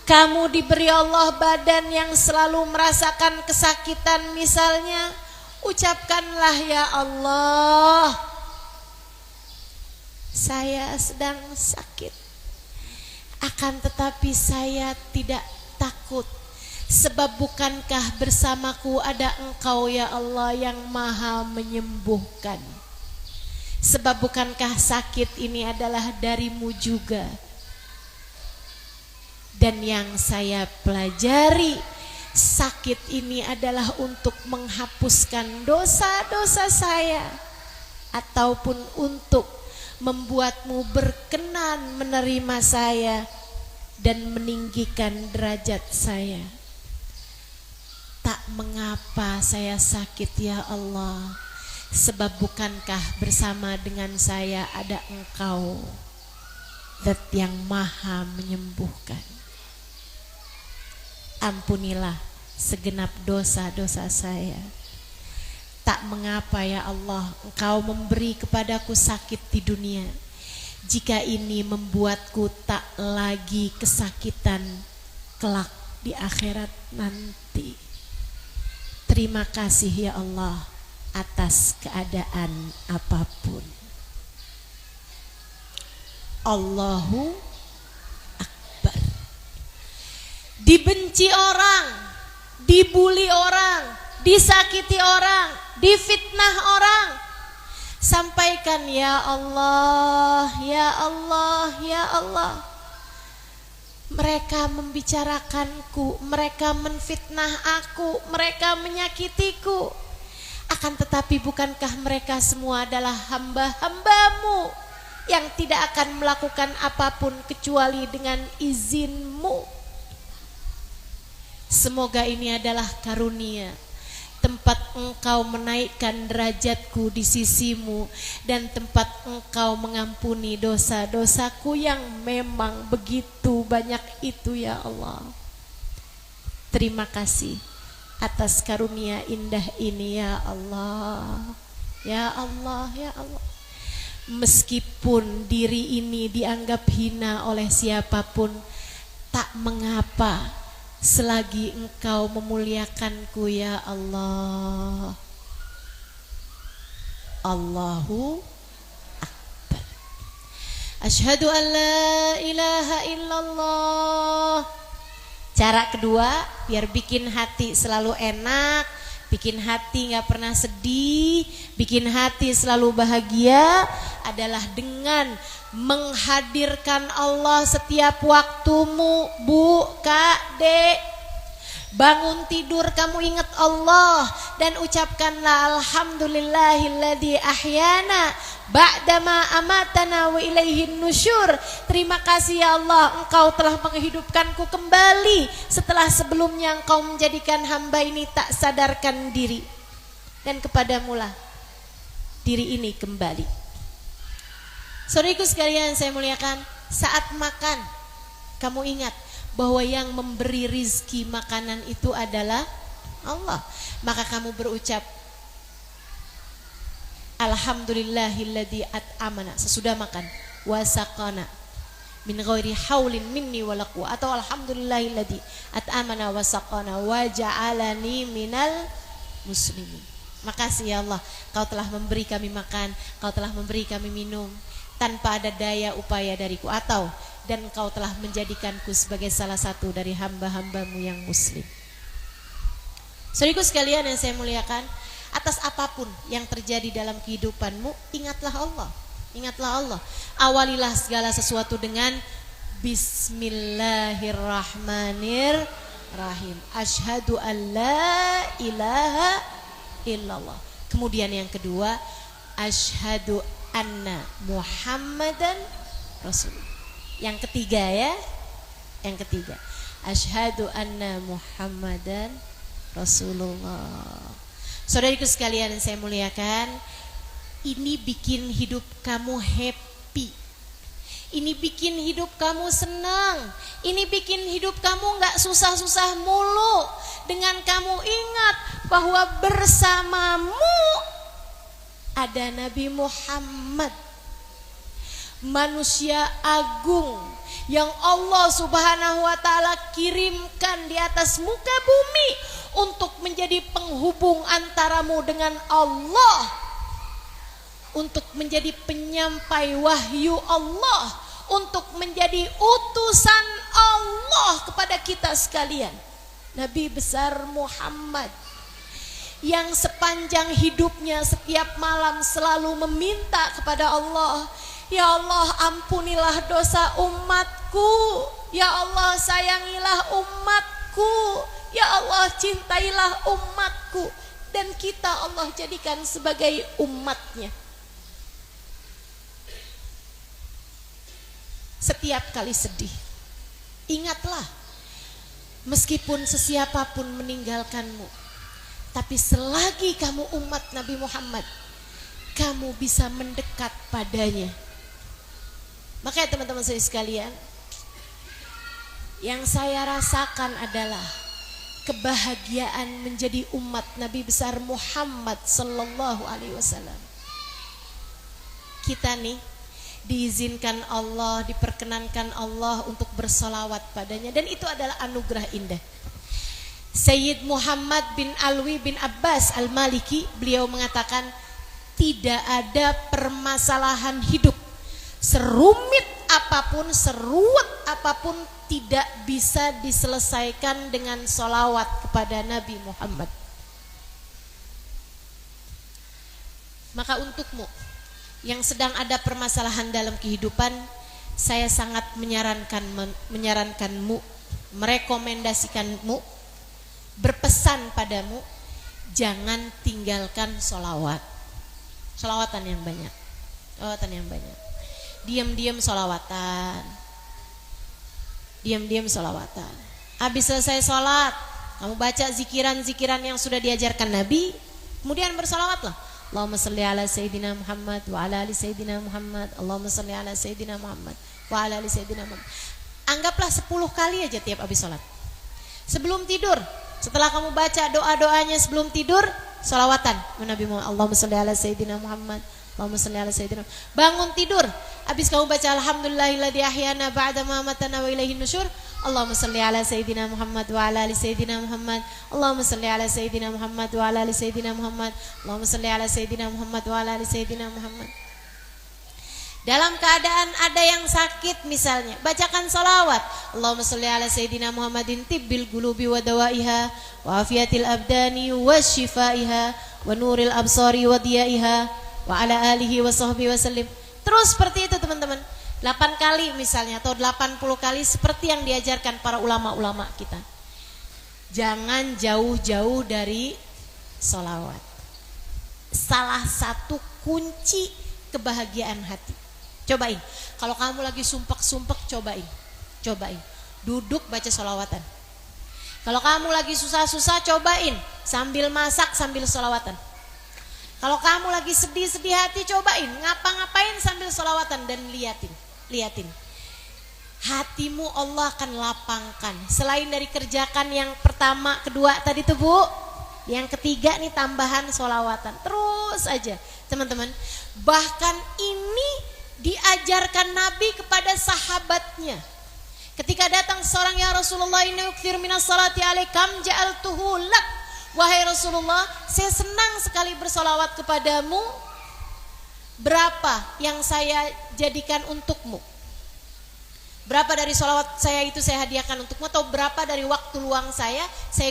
kamu diberi Allah badan yang selalu merasakan kesakitan misalnya, ucapkanlah ya Allah, saya sedang sakit, akan tetapi saya tidak takut, sebab bukankah bersamaku ada Engkau ya Allah yang Maha menyembuhkan. Sebab bukankah sakit ini adalah darimu juga. Dan yang saya pelajari, sakit ini adalah untuk menghapuskan dosa-dosa saya, ataupun untuk membuatmu berkenan menerima saya dan meninggikan derajat saya. Tak mengapa saya sakit ya Allah, sebab bukankah bersama dengan saya ada Engkau, Zat yang Maha menyembuhkan. Ampunilah segenap dosa-dosa saya. Tak mengapa ya Allah, Engkau memberi kepadaku sakit di dunia, jika ini membuatku tak lagi kesakitan kelak di akhirat nanti. Terima kasih ya Allah atas keadaan apapun. Allahu Akbar. Dibenci orang, dibuli orang, disakiti orang, difitnah orang, sampaikan ya Allah, ya Allah, ya Allah. Mereka membicarakanku, mereka menfitnah aku, mereka menyakitiku. Akan tetapi bukankah mereka semua adalah hamba-hambamu yang tidak akan melakukan apapun kecuali dengan izinmu. Semoga ini adalah karunia, tempat engkau menaikkan derajatku di sisimu, dan tempat engkau mengampuni dosa-dosaku yang memang begitu banyak itu ya Allah. Terima kasih atas karunia indah ini ya Allah. Ya Allah, ya Allah. Meskipun diri ini dianggap hina oleh siapapun, tak mengapa selagi engkau memuliakanku ya Allah. Allahu Akbar. Asyhadu an la ilaha illallah. Cara kedua, biar bikin hati selalu enak, bikin hati gak pernah sedih, bikin hati selalu bahagia, adalah dengan menghadirkan Allah setiap waktumu. Bu, Kak, Dek, bangun tidur kamu ingat Allah dan ucapkanlah alhamdulillahilladzi ahyana ba'dama amatana wa ilaihin nusyur. Terima kasih ya Allah, engkau telah menghidupkanku kembali setelah sebelumnya engkau menjadikan hamba ini tak sadarkan diri, dan kepadamulah diri ini kembali. Saudaraku sekalian saya muliakan, saat makan kamu ingat bahwa yang memberi rizki makanan itu adalah Allah. Maka kamu berucap alhamdulillahilladzi at'amana sesudah makan, wasaqana min ghairi haulin minni wala quwwah, atau alhamdulillahilladzi at'amana wasaqana wa ja'alani minal muslimin. Makasih ya Allah, kau telah memberi kami makan, kau telah memberi kami minum tanpa ada daya upaya dariku, atau dan kau telah menjadikanku sebagai salah satu dari hamba-hambamu yang muslim. Saudaraku sekalian yang saya muliakan, atas apapun yang terjadi dalam kehidupanmu, ingatlah Allah. Ingatlah Allah. Awalilah segala sesuatu dengan Bismillahirrahmanirrahim. Asyhadu an la ilaha illallah. Kemudian yang kedua, asyhadu anna Muhammadan Rasulullah. Yang ketiga ya, yang ketiga, asyhadu anna Muhammadan Rasulullah. Saudariku sekalian yang saya muliakan, ini bikin hidup kamu happy, ini bikin hidup kamu senang, ini bikin hidup kamu gak susah-susah mulu, dengan kamu ingat bahwa bersamamu ada Nabi Muhammad, manusia agung yang Allah Subhanahu wa ta'ala kirimkan di atas muka bumi untuk menjadi penghubung antaramu dengan Allah, untuk menjadi penyampai wahyu Allah, untuk menjadi utusan Allah kepada kita sekalian. Nabi besar Muhammad yang sepanjang hidupnya setiap malam selalu meminta kepada Allah, ya Allah ampunilah dosa umatku, ya Allah sayangilah umatku, ya Allah cintailah umatku, dan kita Allah jadikan sebagai umatnya. Setiap kali sedih, ingatlah, meskipun sesiapapun meninggalkanmu, tapi selagi kamu umat Nabi Muhammad, kamu bisa mendekat padanya. Makanya teman-teman saya sekalian, yang saya rasakan adalah kebahagiaan menjadi umat Nabi besar Muhammad sallallahu alaihi wasallam. Kita nih diizinkan Allah, diperkenankan Allah untuk bersolawat padanya, dan itu adalah anugerah indah. Sayyid Muhammad bin Alwi bin Abbas Al-Maliki, beliau mengatakan, tidak ada permasalahan hidup serumit apapun, seruwet apapun, tidak bisa diselesaikan dengan solawat kepada Nabi Muhammad. Maka untukmu yang sedang ada permasalahan dalam kehidupan, saya sangat menyarankanmu, merekomendasikanmu, berpesan padamu, jangan tinggalkan sholawat. Sholawatan yang banyak. Sholawatan yang banyak. Diam-diam sholawatan. Diam-diam sholawatan. Habis selesai sholat, kamu baca zikiran-zikiran yang sudah diajarkan Nabi, kemudian bersolawatlah. Allahumma salli ala Sayyidina Muhammad wa ala ali Sayyidina Muhammad. Allahumma salli ala Sayyidina Muhammad wa ala ali Sayyidina Muhammad. Anggaplah 10 kali aja tiap habis sholat. Sebelum tidur, setelah kamu baca doa-doanya sebelum tidur, sholawatan Nabi Muhammad. Allahumma salli ala Sayyidina Muhammad. Allahumma salli ala Sayyidina. Bangun tidur, habis kamu baca alhamdulillahilladzi ahyana ba'da ma amatana wa ilaihin nusyur. Allahumma salli ala Sayyidina Muhammad wa ala ali Sayyidina Muhammad. Allahumma salli ala Sayyidina Muhammad wa ala ali Sayyidina Muhammad. Allahumma salli ala Sayyidina Muhammad wa ala ali Sayyidina Muhammad. Dalam keadaan ada yang sakit misalnya, bacakan salawat. Allahumma salli ala Sayyidina Muhammadin tibbil qulubi wa dawaiha wa afiyatil abdani wa shifaiha wa nuril absari wa diyaiha wa ala alihi wa sahbihi wa sallim. Terus seperti itu teman-teman. 8 kali misalnya atau 80 kali seperti yang diajarkan para ulama-ulama kita. Jangan jauh-jauh dari sholawat. Salah satu kunci kebahagiaan hati. Cobain. Kalau kamu lagi sumpek-sumpek, cobain. Duduk baca sholawatan. Kalau kamu lagi susah-susah, cobain. Sambil masak, sambil sholawatan. Kalau kamu lagi sedih-sedih hati, cobain. Ngapa-ngapain sambil sholawatan dan liatin. Hatimu Allah akan lapangkan. Selain dari kerjakan yang pertama, kedua tadi tuh Bu, yang ketiga nih tambahan sholawatan. Terus aja teman-teman. Bahkan ini diajarkan Nabi kepada sahabatnya. Ketika datang seorang, ya Rasulullah, inni ukthir minas salati alaikam ja'altuhu lak. Wahai Rasulullah, saya senang sekali bersolawat kepadamu. Berapa yang saya jadikan untukmu? Berapa dari solawat saya itu saya hadiahkan untukmu? Atau berapa dari waktu luang saya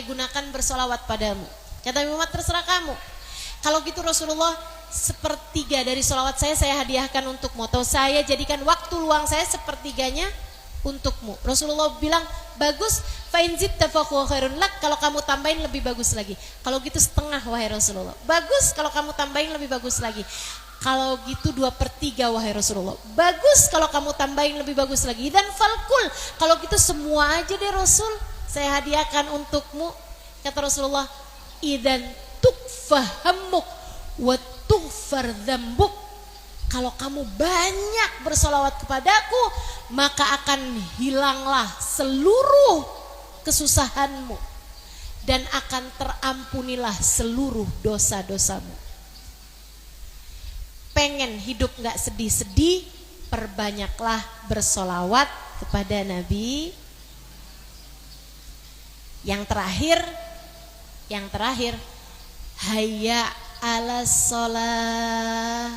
gunakan bersolawat padamu? Kata Muhammad, terserah kamu. Kalau gitu Rasulullah, 1/3 dari solawat saya hadiahkan untukmu. Atau saya jadikan waktu luang saya 1/3-nya untukmu. Rasulullah bilang, bagus, fa in zitta fa huwa khairun lak. Kalau kamu tambahin lebih bagus lagi. Kalau gitu setengah wahai Rasulullah. Bagus kalau kamu tambahin lebih bagus lagi. Kalau gitu 2/3 wahai Rasulullah. Bagus kalau kamu tambahin lebih bagus lagi. Dan falkul, kalau gitu semua aja deh Rasul, saya hadiahkan untukmu. Kata Rasulullah, idan tukfahamuk wa tughfar dzambuk. Kalau kamu banyak bersolawat kepadaku, maka akan hilanglah seluruh kesusahanmu dan akan terampunilah seluruh dosa-dosamu. Pengen hidup gak sedih-sedih, perbanyaklah bersolawat kepada Nabi. Yang terakhir, hayya alas sholah.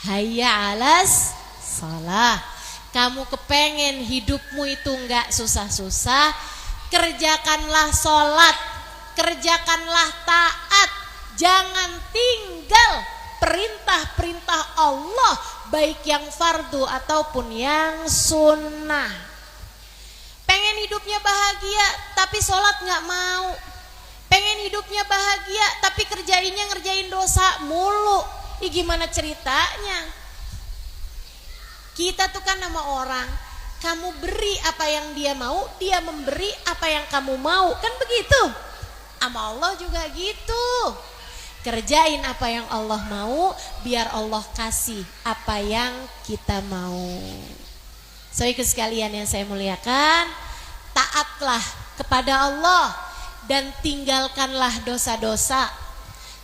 Hayya alas sholah. Kamu kepengen hidupmu itu gak susah-susah, kerjakanlah sholat, kerjakanlah taat. Jangan tinggal perintah-perintah Allah, baik yang fardu ataupun yang sunnah. Pengen hidupnya bahagia tapi sholat gak mau. Pengen hidupnya bahagia tapi ngerjain dosa mulu. Ini gimana ceritanya? Kita tuh kan sama orang, kamu beri apa yang dia mau, dia memberi apa yang kamu mau. Kan begitu? Sama Allah juga gitu. Kerjain apa yang Allah mau, biar Allah kasih apa yang kita mau. Saudara sekalian yang saya muliakan, taatlah kepada Allah dan tinggalkanlah dosa-dosa.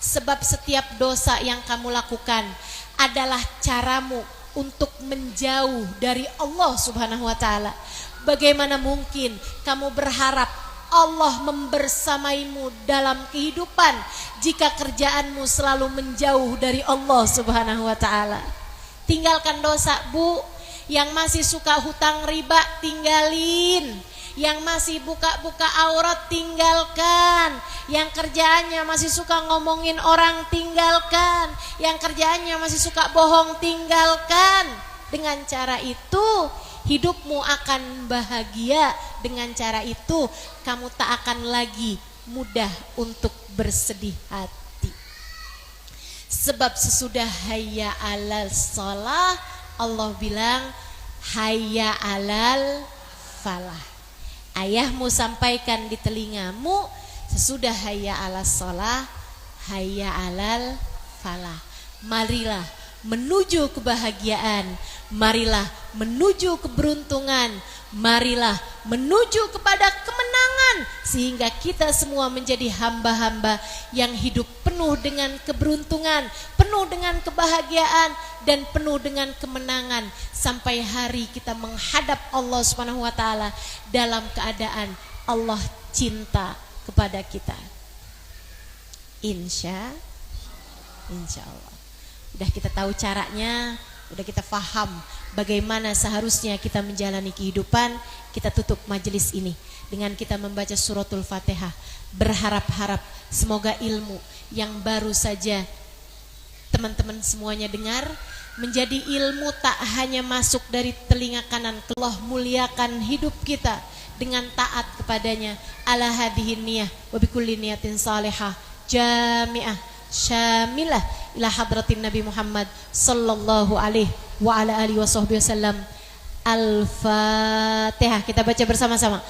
Sebab setiap dosa yang kamu lakukan adalah caramu untuk menjauh dari Allah Subhanahu wa taala. Bagaimana mungkin kamu berharap Allah membersamaimu dalam kehidupan jika kerjaanmu selalu menjauh dari Allah Subhanahu wa taala? Tinggalkan dosa, Bu. Yang masih suka hutang riba, tinggalin. Yang masih buka-buka aurat, tinggalkan. Yang kerjaannya masih suka ngomongin orang, tinggalkan. Yang kerjaannya masih suka bohong, tinggalkan. Dengan cara itu hidupmu akan bahagia. Dengan cara itu kamu tak akan lagi mudah untuk bersedih hati. Sebab sesudah hayya alal shalah, Allah bilang hayya alal falah. Ayahmu sampaikan di telingamu, sesudah hayya alal shalah, hayya alal falah. Marilah menuju kebahagiaan, marilah menuju keberuntungan, marilah menuju kepada kemenangan, sehingga kita semua menjadi hamba-hamba yang hidup penuh dengan keberuntungan, penuh dengan kebahagiaan, dan penuh dengan kemenangan, sampai hari kita menghadap Allah Subhanahu wa taala dalam keadaan Allah cinta kepada kita. Insya Allah. Udah kita tahu caranya, udah kita paham bagaimana seharusnya kita menjalani kehidupan. Kita tutup majelis ini dengan kita membaca suratul Fatihah, berharap-harap semoga ilmu yang baru saja teman-teman semuanya dengar menjadi ilmu tak hanya masuk dari telinga kanan. Allah muliakan hidup kita dengan taat kepadanya. Ala hadhihi niyah wa bikulli niyatin salihah jami'ah syamilah ila hadratin Nabi Muhammad sallallahu alaihi wa ala alihi wa sahbihi wasallam. Al-Fatihah. Kita baca bersama-sama.